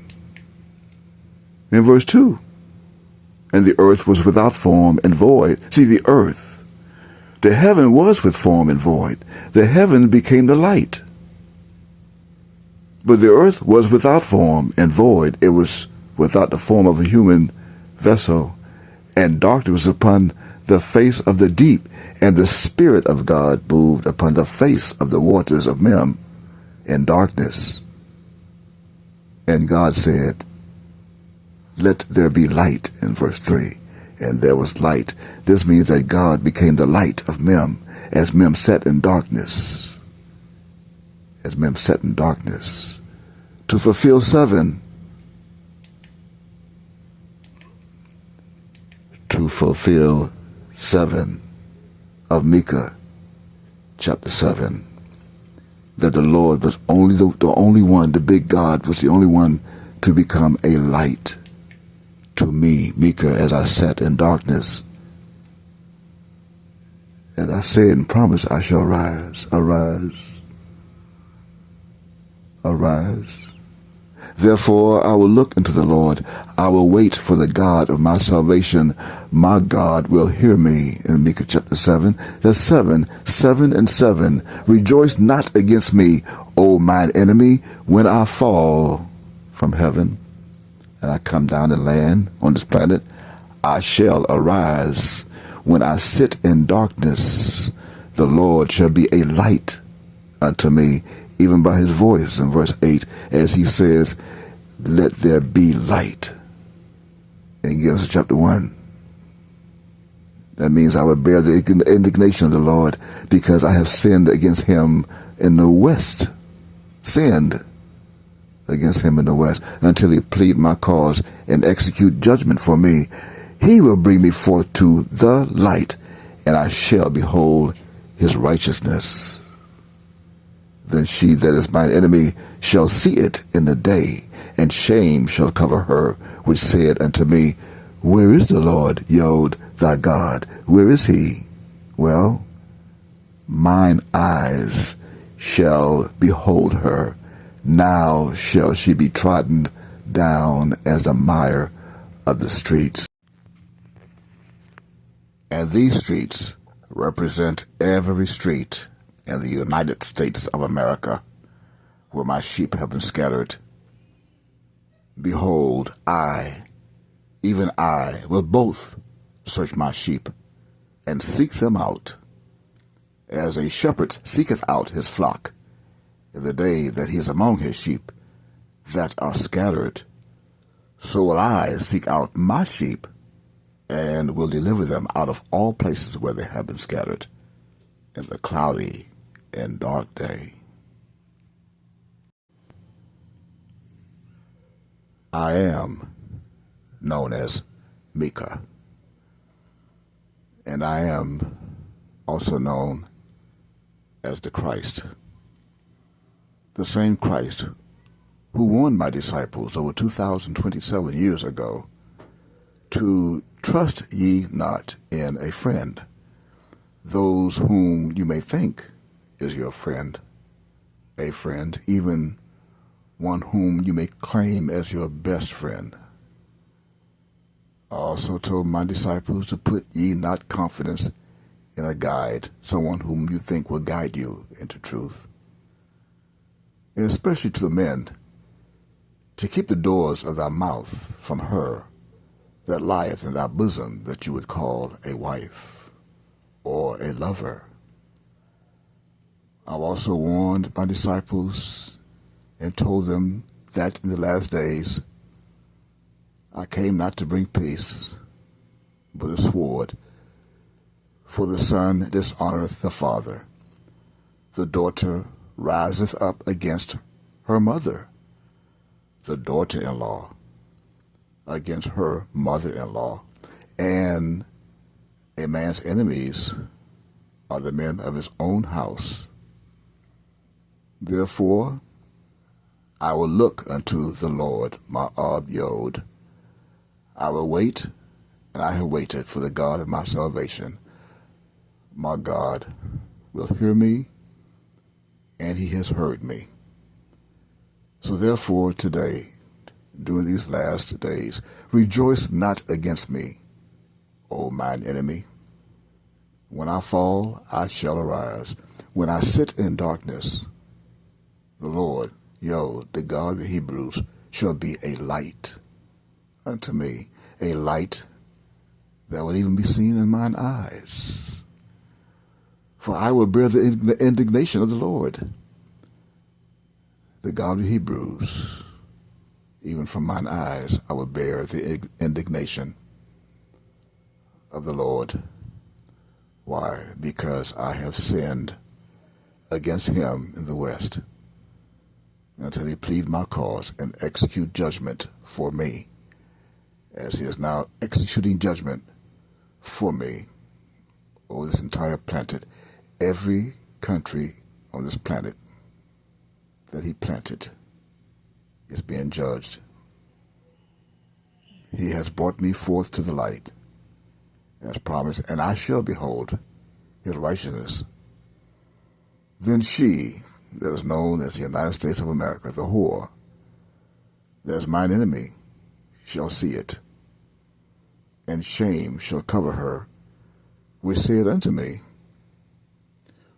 In verse 2, and the earth was without form and void. See, the earth, the heaven was with form and void. The heaven became the light. But the earth was without form and void. It was without the form of a human vessel. And darkness was upon the face of the deep. And the Spirit of God moved upon the face of the waters of Mem in darkness. And God said, let there be light, in verse 3. and there was light. This means that God became the light of Mem, as Mem sat in darkness. As Mem sat in darkness. To fulfill 7. To fulfill 7 of Micah, chapter 7. That the Lord was only the only one, the big God was the only one to become a light to me, Micah, as I sat in darkness. And I said and promised, I shall rise, arise, arise. Therefore I will look into the Lord. I will wait for the God of my salvation. My God will hear me. In Micah chapter 7. That's 7. 7 and 7. Rejoice not against me, O mine enemy, when I fall from heaven and I come down to land on this planet. I shall arise. When I sit in darkness, the Lord shall be a light unto me, even by his voice in verse 8, as he says, let there be light. In Genesis chapter 1. That means I will bear the indignation of the Lord because I have sinned against him in the west. Sinned against him in the west until he plead my cause and execute judgment for me. He will bring me forth to the light, and I shall behold his righteousness. Then she that is mine enemy shall see it in the day, and shame shall cover her, which said unto me, where is the Lord, Yod, thy God? Where is he? Well, mine eyes shall behold her. Now shall she be trodden down as the mire of the streets. And these streets represent every street in the United States of America where my sheep have been scattered. Behold, I, even I, will both search my sheep and seek them out, as a shepherd seeketh out his flock in the day that he is among his sheep that are scattered. So will I seek out my sheep and will deliver them out of all places where they have been scattered in the cloudy and dark day. I am known as Micah, and I am also known as the Christ, the same Christ who warned my disciples over 2,027 years ago to trust ye not in a friend, those whom you may think is your friend, a friend, even one whom you may claim as your best friend. I also told my disciples to put ye not confidence in a guide, someone whom you think will guide you into truth. And especially to the men, to keep the doors of thy mouth from her that lieth in thy bosom, that you would call a wife or a lover. I've also warned my disciples and told them that in the last days I came not to bring peace, but a sword. For the son dishonoreth the father. The daughter riseth up against her mother. The daughter-in-law against her mother-in-law. And a man's enemies are the men of his own house. Therefore, I will look unto the Lord, my Yod. I will wait, and I have waited for the God of my salvation. My God will hear me, and he has heard me. So therefore today, during these last days, rejoice not against me, O mine enemy. When I fall, I shall arise. When I sit in darkness, the Lord, the God of the Hebrews, shall be a light unto me, a light that will even be seen in mine eyes. For I will bear the indignation of the Lord, the God of the Hebrews. Even from mine eyes I will bear the indignation. of the Lord. Why? Because I have sinned against him in the west, until he plead my cause and execute judgment for me, as he is now executing judgment for me over this entire planet. Every country on this planet that he planted is being judged. He has brought me forth to the light, as promised, and I shall behold his righteousness. Then she that is known as the United States of America, the whore, that is mine enemy, shall see it, and shame shall cover her, which said unto me,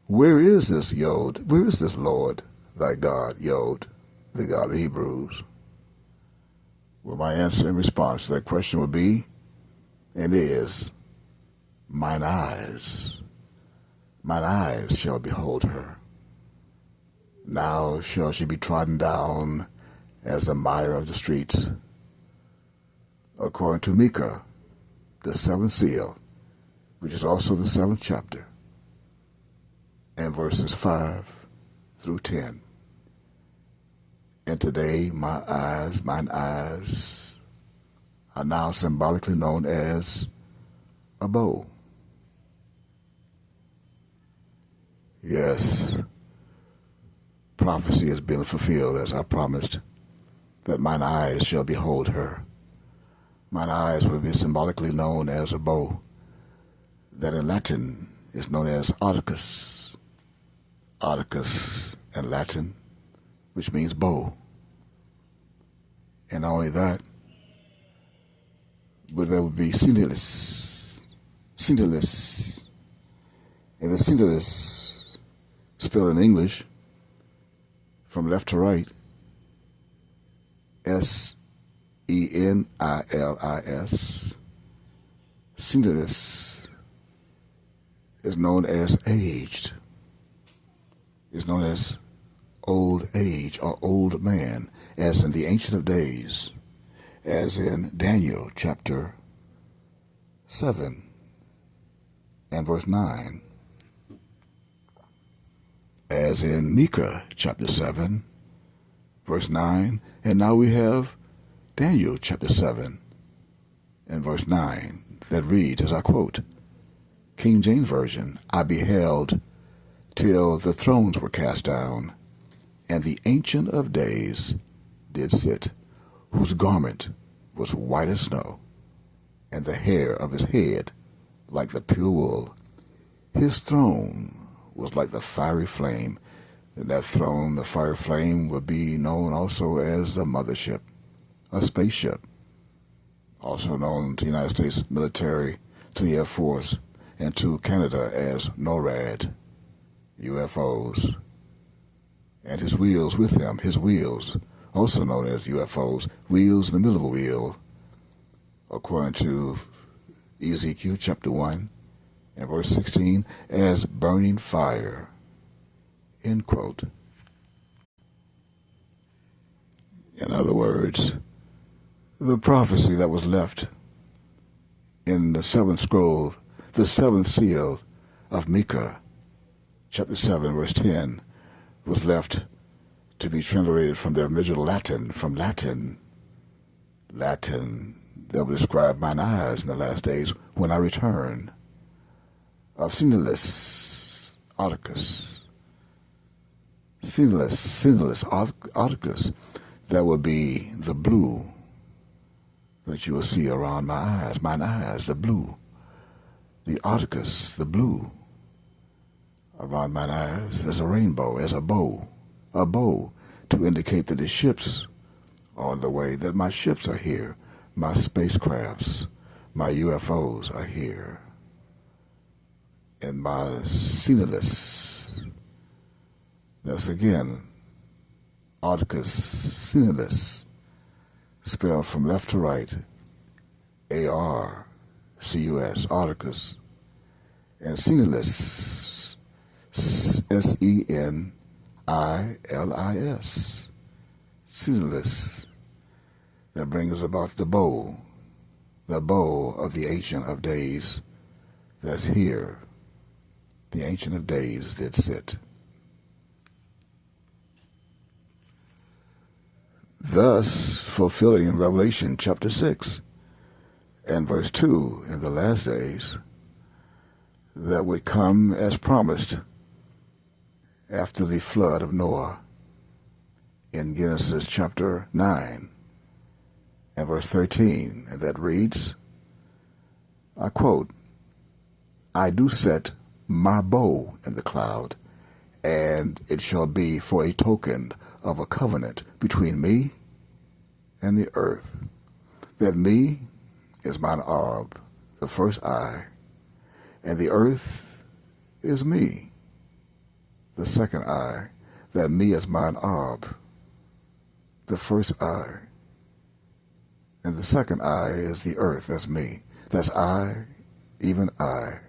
Where is this Yod? Where is this Lord, thy God, Yod, the God of Hebrews? Well, my answer in response to that question would be, and is, mine eyes shall behold her. Now shall she be trodden down as the mire of the streets. According to Micah, the seventh seal, which is also the seventh chapter, and verses 5 through 10. And today mine eyes are now symbolically known as a bow. Yes, prophecy is being fulfilled as I promised, that mine eyes shall behold her. Mine eyes will be symbolically known as a bow, that in Latin is known as articus. Articus in Latin, which means bow. And not only that, but there would be scintillis. Scintillis. And the scintillis, spelled in English, from left to right, Senilis. Scintillis is known as aged. Is known as old age or old man, as in the Ancient of Days, as in Daniel chapter 7 and verse 9, as in Micah chapter 7, verse 9, and now we have Daniel chapter 7 and verse 9 that reads, as I quote, King James Version, I beheld till the thrones were cast down, and the Ancient of Days did sit, whose garment was white as snow, and the hair of his head like the pure wool. His throne was like the fiery flame, and that throne, the fiery flame, would be known also as the mothership, a spaceship, also known to the United States military, to the Air Force, and to Canada as NORAD, UFOs, and his wheels with them, his wheels, also known as UFOs, wheels in the middle of a wheel, according to Ezekiel chapter 1 and verse 16, as burning fire, end quote. In other words, the prophecy that was left in the seventh scroll, the seventh seal of Micah, chapter 7, verse 10, was left to be translated from the original Latin, from Latin, that will describe mine eyes in the last days when I return, of Senilis, Articus, Senilis, Articus, that will be the blue that you will see around my eyes, mine eyes, the blue, the Articus, the blue, around mine eyes as a rainbow, as a bow to indicate that the ships are on the way, that my ships are here, my spacecrafts, my UFOs are here, and my Senilis, that's again, Articus, Senilis, spelled from left to right, A-R-C-U-S, Articus, and Senilis, S-E-N-I-L-I-S, Senilis, that brings about the bow, the bow of the Ancient of Days that's here. The Ancient of Days did sit. Thus fulfilling in Revelation chapter 6 and verse 2 in the last days that would come as promised after the flood of Noah in Genesis chapter 9 and verse 13, and that reads, I quote, I do set my bow in the cloud, and it shall be for a token of a covenant between me and the earth. That me is mine Ab, the first eye, and the earth is me, the second eye. That me is mine Ab, the first eye, and the second eye is the earth. That's me. That's I, even I.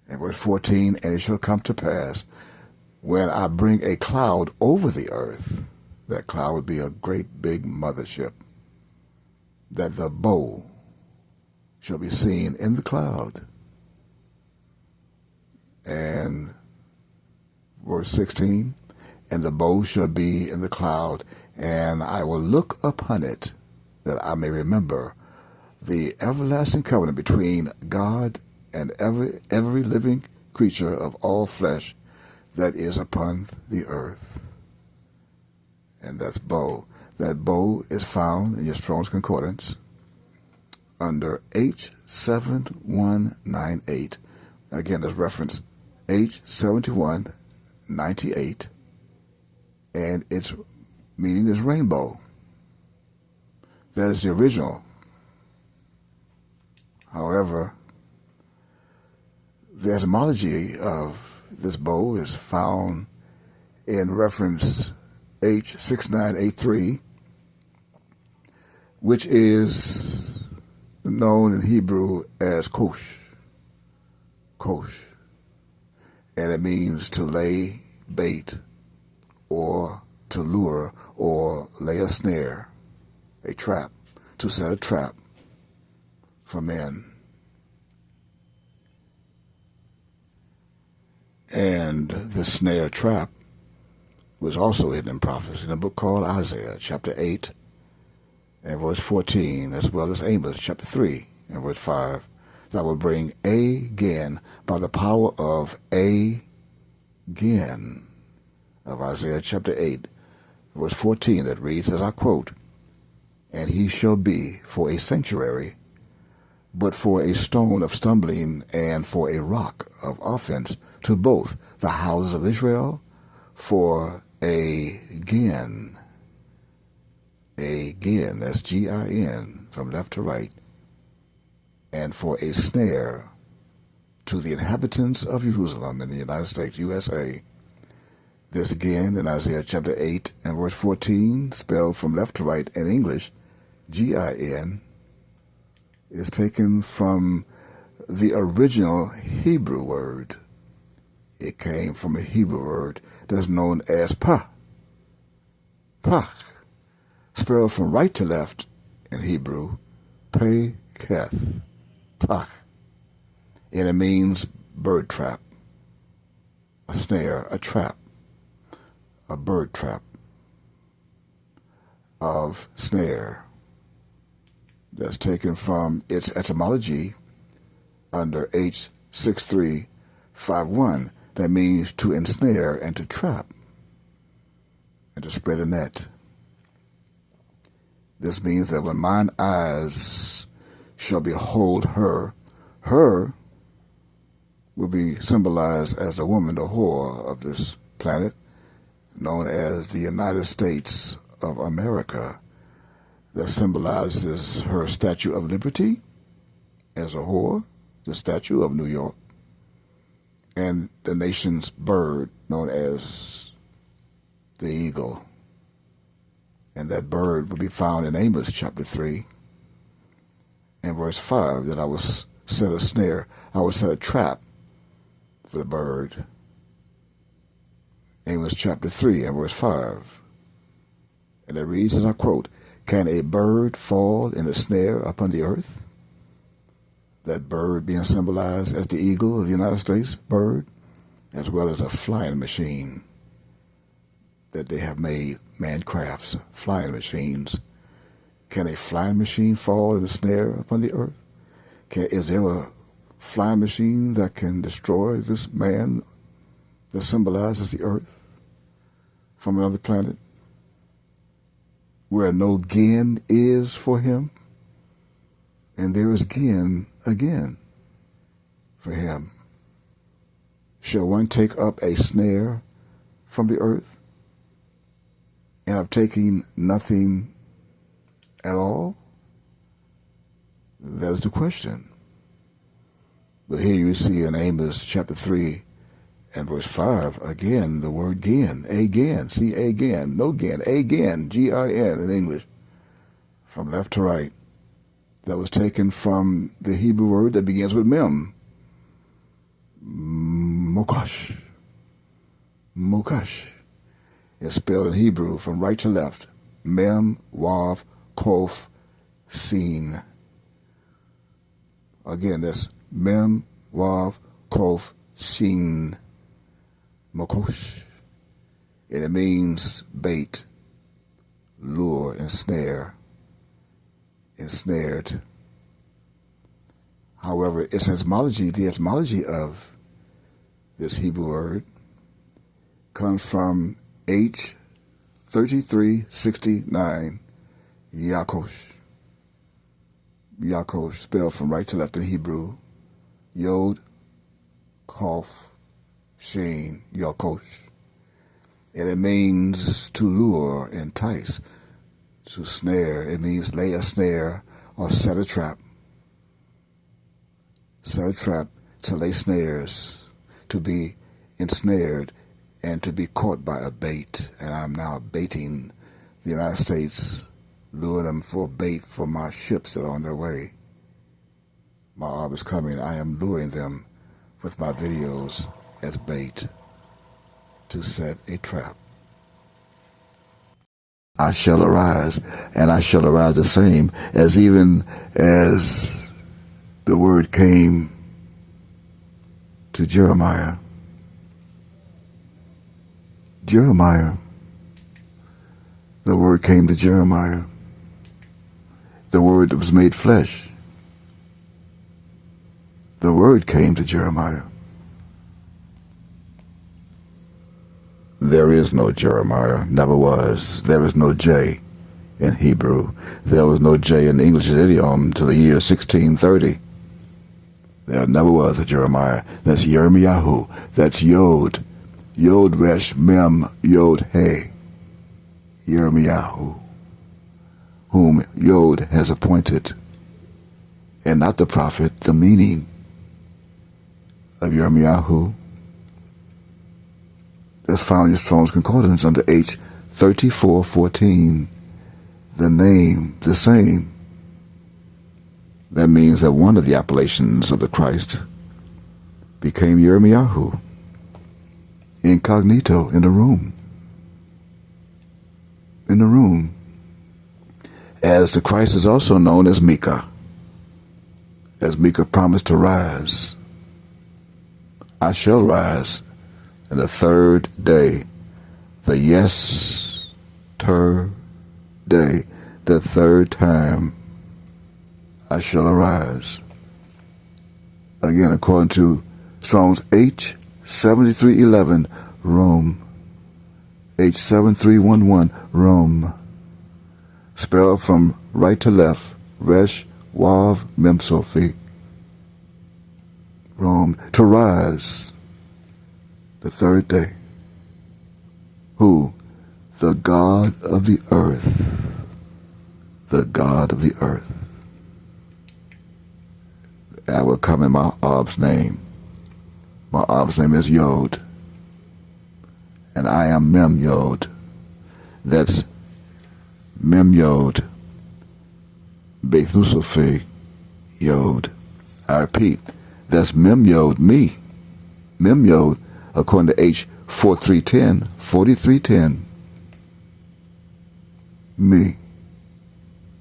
And verse 14, and it shall come to pass when I bring a cloud over the earth, that cloud would be a great big mothership, that the bow shall be seen in the cloud. And verse 16, and the bow shall be in the cloud, and I will look upon it, that I may remember the everlasting covenant between God and every living creature of all flesh that is upon the earth. And that's bow. That bow is found in your Strong's Concordance under H7198. Again, there's reference H7198, and its meaning is rainbow. That is the original. However, the etymology of this bow is found in reference H6983, which is known in Hebrew as kosh. Kosh. And it means to lay bait or to lure or lay a snare, a trap, to set a trap for men. And the snare trap was also hidden in prophecy in a book called Isaiah, chapter 8 and verse 14, as well as Amos, chapter 3 and verse 5, that will bring again by the power of again of Isaiah chapter 8, verse 14, that reads, as I quote, and he shall be for a sanctuary, but for a stone of stumbling and for a rock of offense to both the houses of Israel, for again, that's G-I-N, from left to right, and for a snare to the inhabitants of Jerusalem in the United States, USA. This again in Isaiah chapter 8 and verse 14, spelled from left to right in English, G-I-N, is taken from the original Hebrew word. It came from a Hebrew word that's known as pah, spelled from right to left in Hebrew, peh-keth, pah, and it means bird trap, a snare, a trap, a bird trap of snare. That's taken from its etymology under H6351. That means to ensnare and to trap and to spread a net. This means that when mine eyes shall behold her, her will be symbolized as the woman, the whore of this planet, known as the United States of America, that symbolizes her Statue of Liberty as a whore, the Statue of New York, and the nation's bird known as the eagle. And that bird will be found in Amos chapter 3 and verse 5, that I will set a snare, I will set a trap for the bird Amos chapter 3 and verse 5. And it reads, and I quote, "Can a bird fall in a snare upon the earth?" That bird being symbolized as the eagle of the United States bird, as well as a flying machine that they have made, man-crafts, flying machines. Can a flying machine fall in a snare upon the earth? Is there a flying machine that can destroy this man that symbolizes the earth from another planet, where no gain is for him, and there is gain again for him? Shall one take up a snare from the earth and of taking nothing at all? That is the question. But here you see in Amos chapter 3 and verse 5, again, the word gain, again, see, again, no gain, again, G-I-N in English, from left to right. That was taken from the Hebrew word that begins with mem, mokash. Mokash is spelled in Hebrew from right to left, mem, wav, kof, sin. Again, that's mem, wav, kof, sin, mokosh. And it means bait, lure, ensnare, ensnared. However, its etymology, the etymology of this Hebrew word comes from H3369, Yakosh. Yakosh, spelled from right to left in Hebrew, Yod, Kof, Shin, Yakosh. And it means to lure, entice, to snare. It means lay a snare or set a trap. Set a trap, to lay snares, to be ensnared, and to be caught by a bait. And I'm now baiting the United States, luring them for bait for my ships that are on their way. My arm is coming. I am luring them with my videos as bait to set a trap. I shall arise, and I shall arise the same, as even as the word came to Jeremiah. Jeremiah. The word came to Jeremiah. The word that was made flesh. The word came to Jeremiah. There is no Jeremiah, never was. There is no J in Hebrew. There was no J in the English idiom until the year 1630. There never was a Jeremiah. That's Yirmiyahu. That's Yod. Yod Resh Mem Yod He. Yirmiyahu, whom Yod has appointed, and not the prophet. The meaning of Yirmiyahu that's found in Strong's Concordance under H3414. The name, the same. That means that one of the appellations of the Christ became Yirmiyahu, incognito, in the room. In the room. As the Christ is also known as Micah, as Micah promised to rise. I shall rise in the third day, the day, the third time I shall arise. Again, according to Strong's H7311, Rome. H7311, Rome. Spelled from right to left, Resh, Wav, Mem, Sophie. Rome. To rise, the third day. Who? The God of the earth. The God of the earth. I will come in my Ab's name. My Ab's name is Yod. And I am Mem Yod. That's Mem Yod. Beth Nusofe Yod. I repeat, that's Mem Yod, me. Mem Yod, according to 4310, me,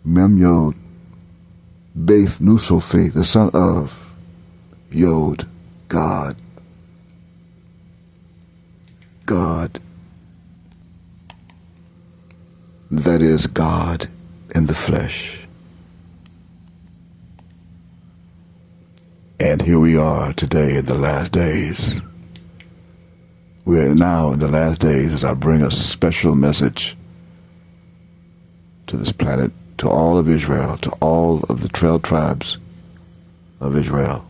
Mem Yod, Beth Nusofe, the son of Yod, God. God. That is God in the flesh. And here we are today in the last days. We are now in the last days as I bring a special message to this planet, to all of Israel, to all of the 12 tribes of Israel,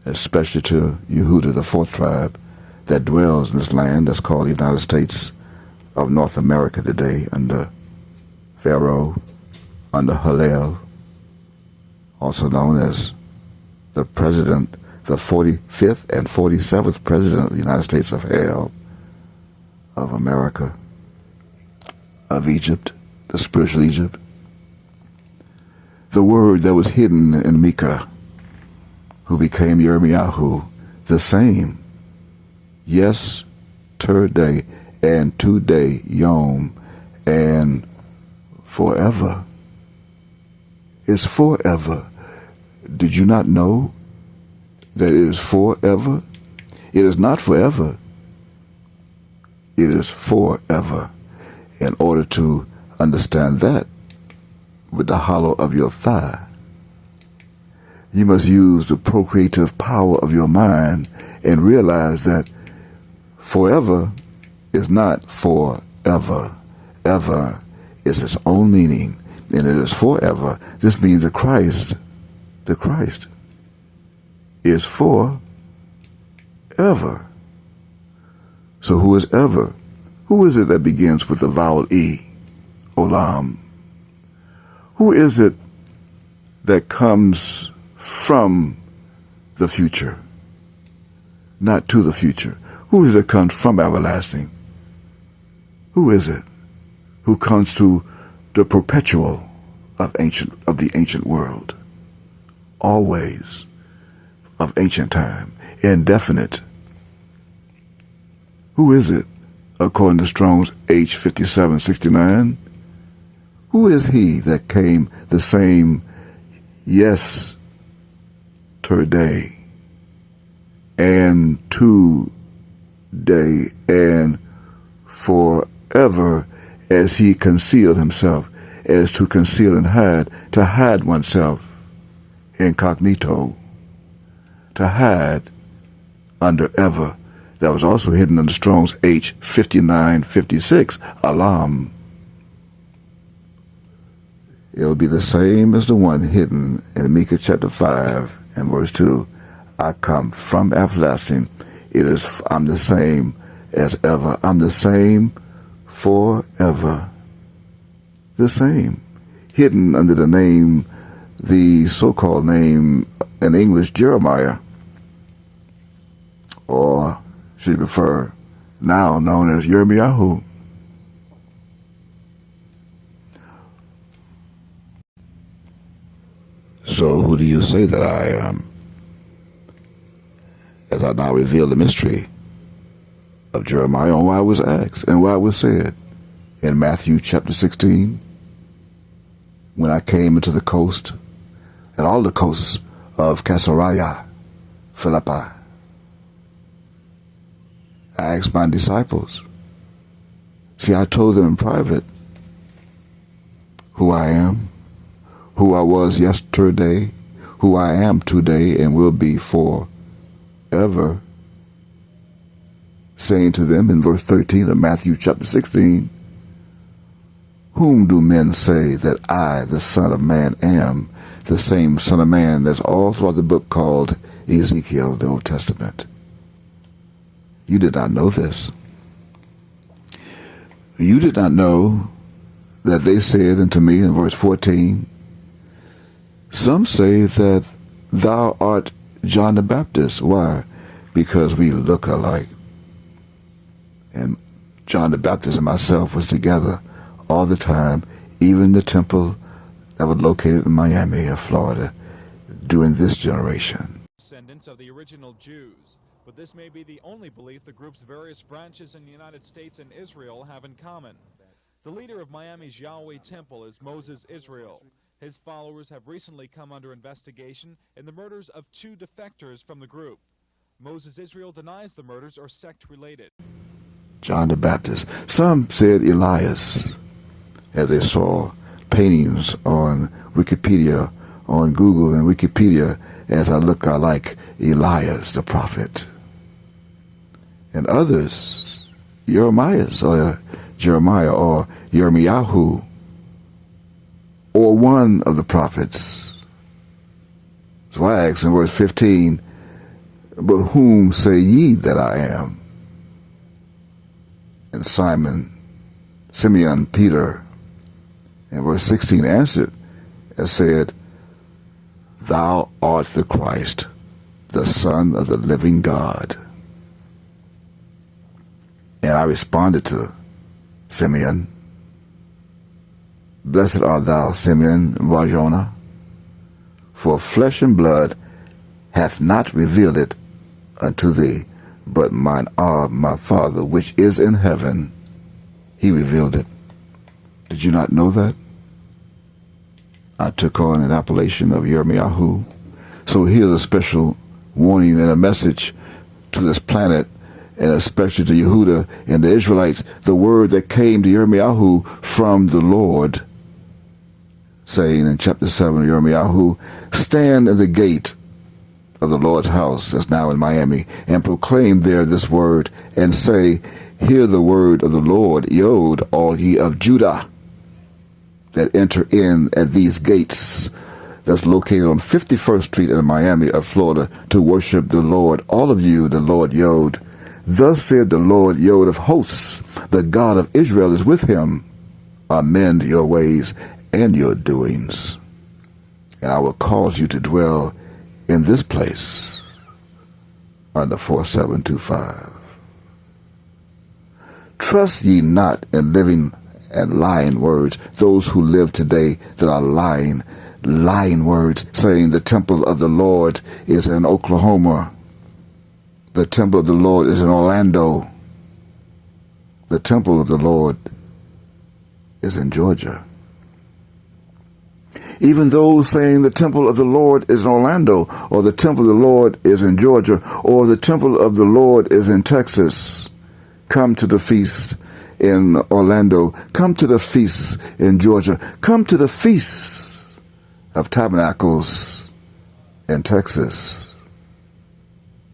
especially to Yehuda, the 4th tribe that dwells in this land that's called the United States of North America today, under Pharaoh, under Hillel, also known as the president, the 45th and 47th president of the United States of Hell, of America, of Egypt, the spiritual Egypt. The word that was hidden in Micah, who became Yirmiyahu, the same, yesterday and today, Yom, and forever, is forever. Did you not know that it is forever? It is not forever. It is forever. In order to understand that with the hollow of your thigh, you must use the procreative power of your mind and realize that forever is not forever. Ever is its own meaning, and it is forever. This means the Christ is forever. So who is ever? Who is it that begins with the vowel E? Olam. Who is it that comes from the future, not to the future? Who is it that comes from everlasting? Who is it who comes to the perpetual of the ancient world? Always of ancient time, indefinite. Who is it, according to Strong's H5769? Who is he that came the same yesterday and today and forever, as he concealed himself, as to conceal and hide, to hide oneself incognito, to hide under ever. That was also hidden under Strong's H5956, alam. It'll be the same as the one hidden in Micah chapter 5 and verse 2. I come from everlasting. I'm the same as ever. I'm the same forever. The same. Hidden under the name, the so-called name in English, Jeremiah, or should you prefer, now known as Yirmiyahu. So who do you say that I am? As I now reveal the mystery of Jeremiah, and why it was asked and why it was said in Matthew chapter 16, when I came into the coast, and all the coasts of Caesarea Philippi, I asked my disciples. See, I told them in private who I am, who I was yesterday, who I am today, and will be forever, saying to them in verse 13 of Matthew chapter 16, whom do men say that I, the Son of Man, am? The same Son of Man that's all throughout the book called Ezekiel, the Old Testament. You did not know this. You did not know that they said unto me in verse 14, some say that thou art John the Baptist. Why? Because we look alike. And John the Baptist and myself was together all the time, even the temple that was located in Miami, Florida, during this generation. Descendants of the original Jews, but this may be the only belief the group's various branches in the United States and Israel have in common. The leader of Miami's Yahweh Temple is Moses Israel. His followers have recently come under investigation in the murders of 2 defectors from the group. Moses Israel denies the murders are sect-related. John the Baptist. Some said Elias, as they saw paintings on Wikipedia, on Google and Wikipedia. As I look, I like Elias the prophet. And others, Jeremiah or Yirmiyahu, or one of the prophets. So I asked in verse 15, but whom say ye that I am? And Simeon Peter, in verse 16 answered and said, Thou art the Christ, the Son of the living God. And I responded to Simeon, Blessed art thou, Simeon Barjona, for flesh and blood hath not revealed it unto thee, but my Father which is in heaven, he revealed it. Did you not know that? I took on an appellation of Yirmiyahu. So here's a special warning and a message to this planet, and especially to Yehuda and the Israelites, the word that came to Yirmiyahu from the Lord, saying in chapter 7 of Yirmiyahu, Stand in the gate of the Lord's house, that's now in Miami, and proclaim there this word, and say, Hear the word of the Lord, Yod, all ye of Judah, that enter in at these gates that's located on 51st Street in Miami of Florida to worship the Lord, all of you, the Lord Yod. Thus said the Lord Yod of hosts, the God of Israel is with him. Amend your ways and your doings, and I will cause you to dwell in this place under 4725. Trust ye not in living and lying words, those who live today that are lying words, saying the temple of the Lord is in Oklahoma, the temple of the Lord is in Orlando, the temple of the Lord is in Georgia. Even those saying the temple of the Lord is in Orlando, or the temple of the Lord is in Georgia, or the temple of the Lord is in Texas, come to the feast in Orlando, come to the feast in Georgia, come to the feast of Tabernacles in Texas.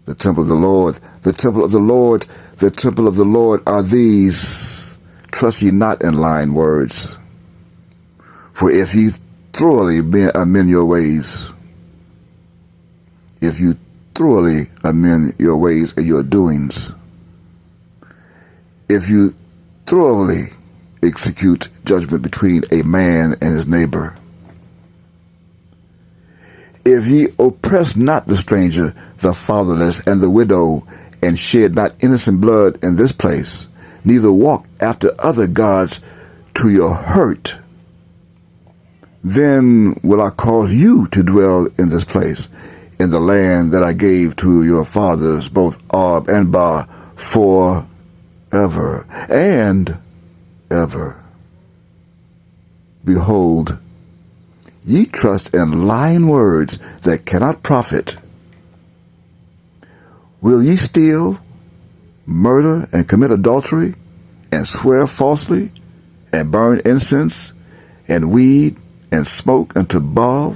The temple of the Lord, the temple of the Lord, the temple of the Lord are these. Trust ye not in lying words. For if ye thoroughly amend your ways, if you thoroughly amend your ways and your doings, if you thoroughly execute judgment between a man and his neighbor, if ye oppress not the stranger, the fatherless, and the widow, and shed not innocent blood in this place, neither walk after other gods to your hurt, then will I cause you to dwell in this place, in the land that I gave to your fathers, both Ab and Ba, forever and ever. Behold, ye trust in lying words that cannot profit. Will ye steal, murder, and commit adultery, and swear falsely, and burn incense, and weed, and smoke unto Baal,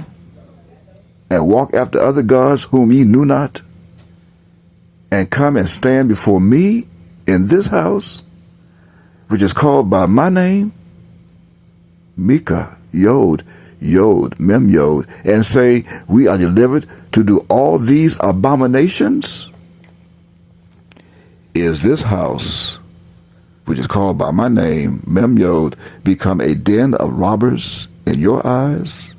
and walk after other gods whom ye knew not, and come and stand before me in this house, which is called by my name, Micah, Yod, Mem Yod, and say, we are delivered to do all these abominations? Is this house, which is called by my name, Mem Yod, become a den of robbers in your eyes?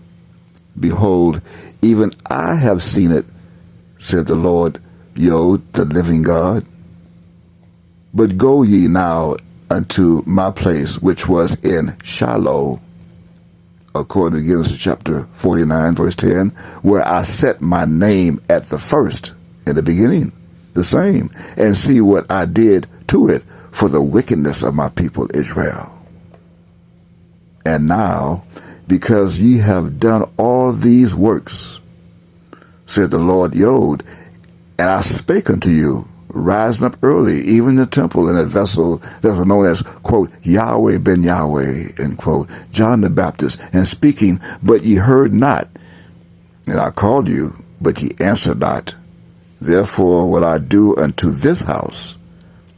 Behold, even I have seen it, said the Lord Yod, the living God. But go ye now unto my place, which was in Shiloh, according to Genesis chapter 49, verse 10, where I set my name at the first, in the beginning, the same, and see what I did to it for the wickedness of my people Israel. And now, because ye have done all these works, said the Lord Yod, and I spake unto you, rising up early, even in the temple in a vessel that was known as, quote, Yahweh ben Yahweh, end quote, John the Baptist, and speaking, but ye heard not. And I called you, but ye answered not. Therefore will I do unto this house,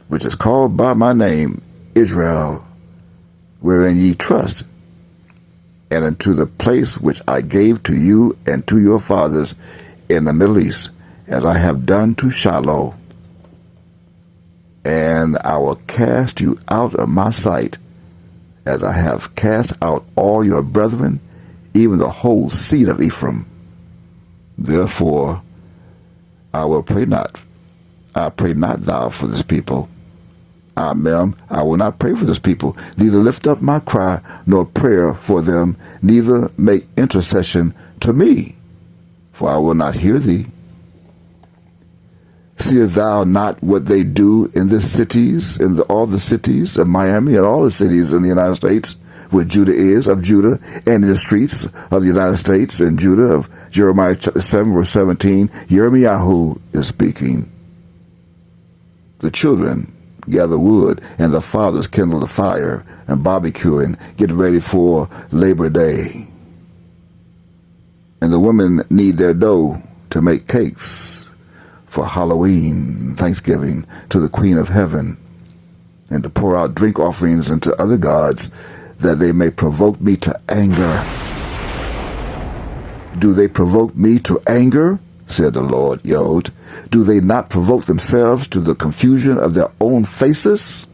which is called by my name, Israel, wherein ye trust, and unto the place which I gave to you and to your fathers in the Middle East, as I have done to Shiloh. And I will cast you out of my sight, as I have cast out all your brethren, even the whole seed of Ephraim. Therefore I will pray not. I pray not thou for this people. Amen. I will not pray for this people, neither lift up my cry, nor prayer for them, neither make intercession to me, for I will not hear thee. Seest thou not what they do in the cities, all the cities of Miami and all the cities in the United States, where Judah is, of Judah, and in the streets of the United States and Judah, of Jeremiah chapter 7, verse 17, Yirmiyahu is speaking. The children gather wood, and the fathers kindle the fire, and barbecue, and get ready for Labor Day. And the women knead their dough to make cakes for Halloween, Thanksgiving, to the Queen of Heaven, and to pour out drink offerings unto other gods, that they may provoke me to anger. Do they provoke me to anger? Said the Lord Yod. Do they not provoke themselves to the confusion of their own faces?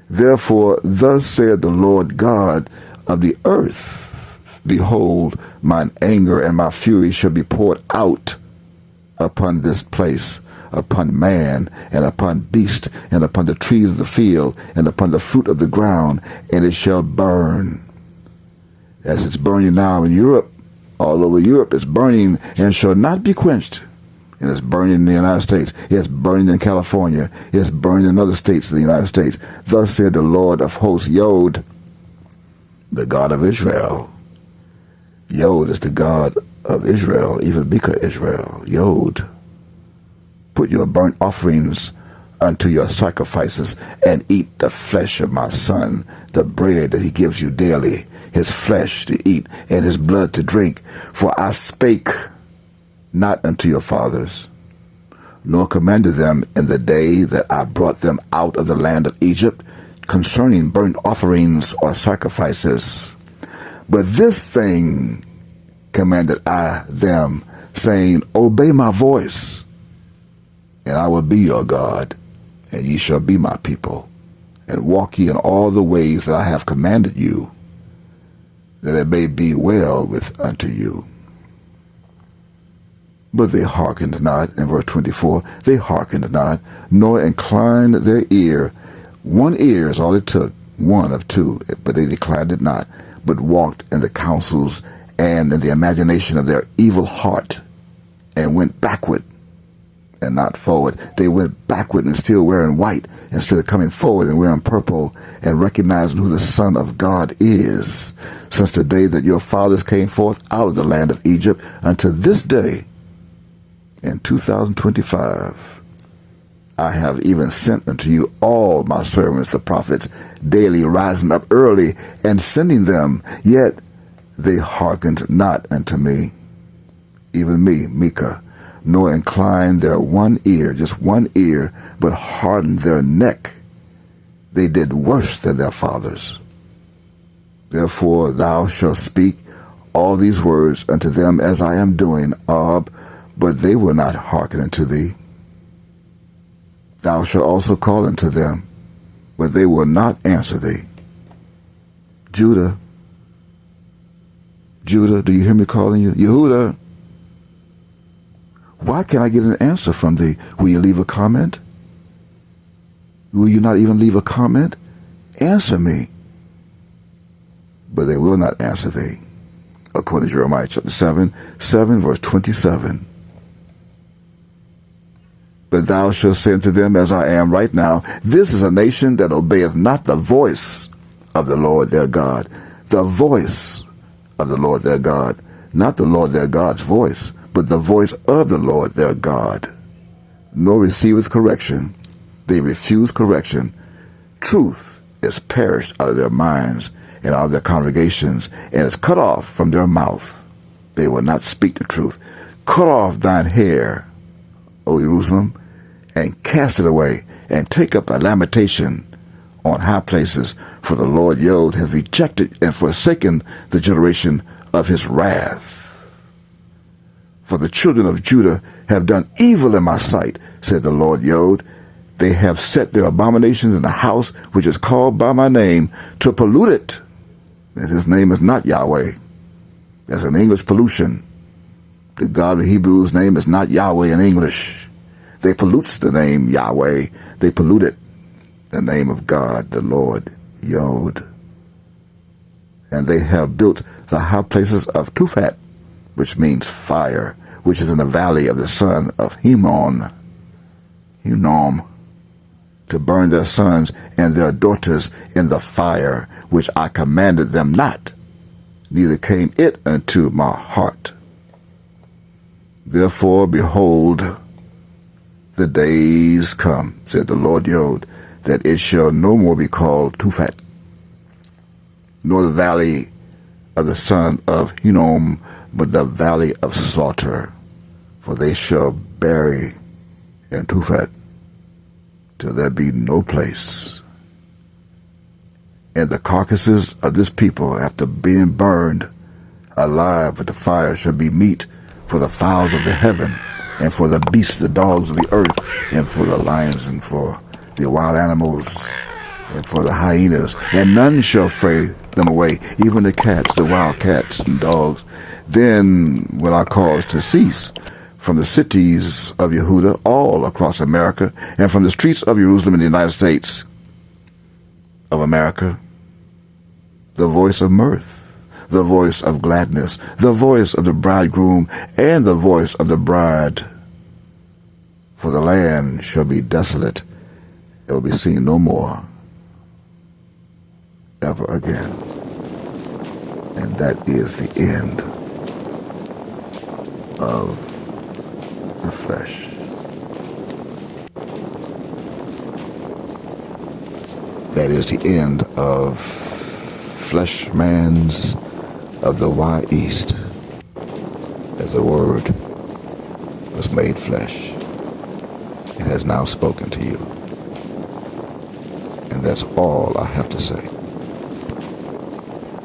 Therefore, thus said the Lord God of the earth, behold, mine anger and my fury shall be poured out upon this place, upon man, and upon beast, and upon the trees of the field, and upon the fruit of the ground, and it shall burn. As it's burning now in Europe, all over Europe, it's burning and shall not be quenched. And it's burning in the United States. It's burning in California. It's burning in other states of the United States. Thus said the Lord of hosts, Yod, the God of Israel. Yod is the God of Israel, even Mika Israel. Yod. Put your burnt offerings unto your sacrifices, and eat the flesh of my son, the bread that he gives you daily, his flesh to eat, and his blood to drink. For I spake not unto your fathers, nor commanded them in the day that I brought them out of the land of Egypt, concerning burnt offerings or sacrifices. But this thing commanded I them, saying, Obey my voice, and I will be your God, and ye shall be my people, and walk ye in all the ways that I have commanded you, that it may be well with unto you. But they hearkened not, in verse 24, they hearkened not, nor inclined their ear. One ear is all it took, one of two, but they declined it not, but walked in the counsels and in the imagination of their evil heart, and went backward and not forward. They went backward and still wearing white, instead of coming forward and wearing purple and recognizing who the Son of God is, since the day that your fathers came forth out of the land of Egypt unto this day. In 2025, I have even sent unto you all my servants, the prophets, daily rising up early and sending them, yet they hearkened not unto me, even me, Micah, nor inclined their one ear, just one ear, but hardened their neck. They did worse than their fathers. Therefore thou shalt speak all these words unto them as I am doing, Ob, but they will not hearken unto thee. Thou shalt also call unto them, but they will not answer thee. Judah, Judah, do you hear me calling you? Yehuda, why can't I get an answer from thee? Will you leave a comment? Will you not even leave a comment? Answer me. But they will not answer thee. According to Jeremiah chapter 7, verse 27. But thou shalt say unto them, as I am right now, this is a nation that obeyeth not the voice of the Lord their God. The voice of the Lord their God. Not the Lord their God's voice, but the voice of the Lord their God. Nor receiveth correction. They refuse correction. Truth is perished out of their minds and out of their congregations, and is cut off from their mouth. They will not speak the truth. Cut off thine hair, O Jerusalem, and cast it away, and take up a lamentation on high places, for the Lord Yod has rejected and forsaken the generation of his wrath. For the children of Judah have done evil in my sight, said the Lord Yod. They have set their abominations in the house which is called by my name, to pollute it. And his name is not Yahweh. That's an English pollution. The God of the Hebrews' name is not Yahweh in English. They pollute the name Yahweh. They polluted the name of God, the Lord Yod. And they have built the high places of Tuphat, which means fire, which is in the valley of the son of Hinnom, to burn their sons and their daughters in the fire, which I commanded them not, neither came it unto my heart. Therefore, behold, the days come, said the Lord Yod, that it shall no more be called Tuphat, nor the valley of the son of Hinnom, but the valley of slaughter. For they shall bury in Tuphat till there be no place. And the carcasses of this people, after being burned alive with the fire, shall be meat for the fowls of the heaven, and for the beasts, the dogs of the earth, and for the lions, and for the wild animals, and for the hyenas. And none shall fray them away, even the cats, the wild cats and dogs. Then will I cause to cease from the cities of Yehuda all across America, and from the streets of Jerusalem in the United States of America, the voice of mirth, the voice of gladness, the voice of the bridegroom, and the voice of the bride. For the land shall be desolate, it will be seen no more, ever again. And that is the end of the flesh. That is the end of Fleshman's of the Y East, as the Word was made flesh and has now spoken to you. And that's all I have to say.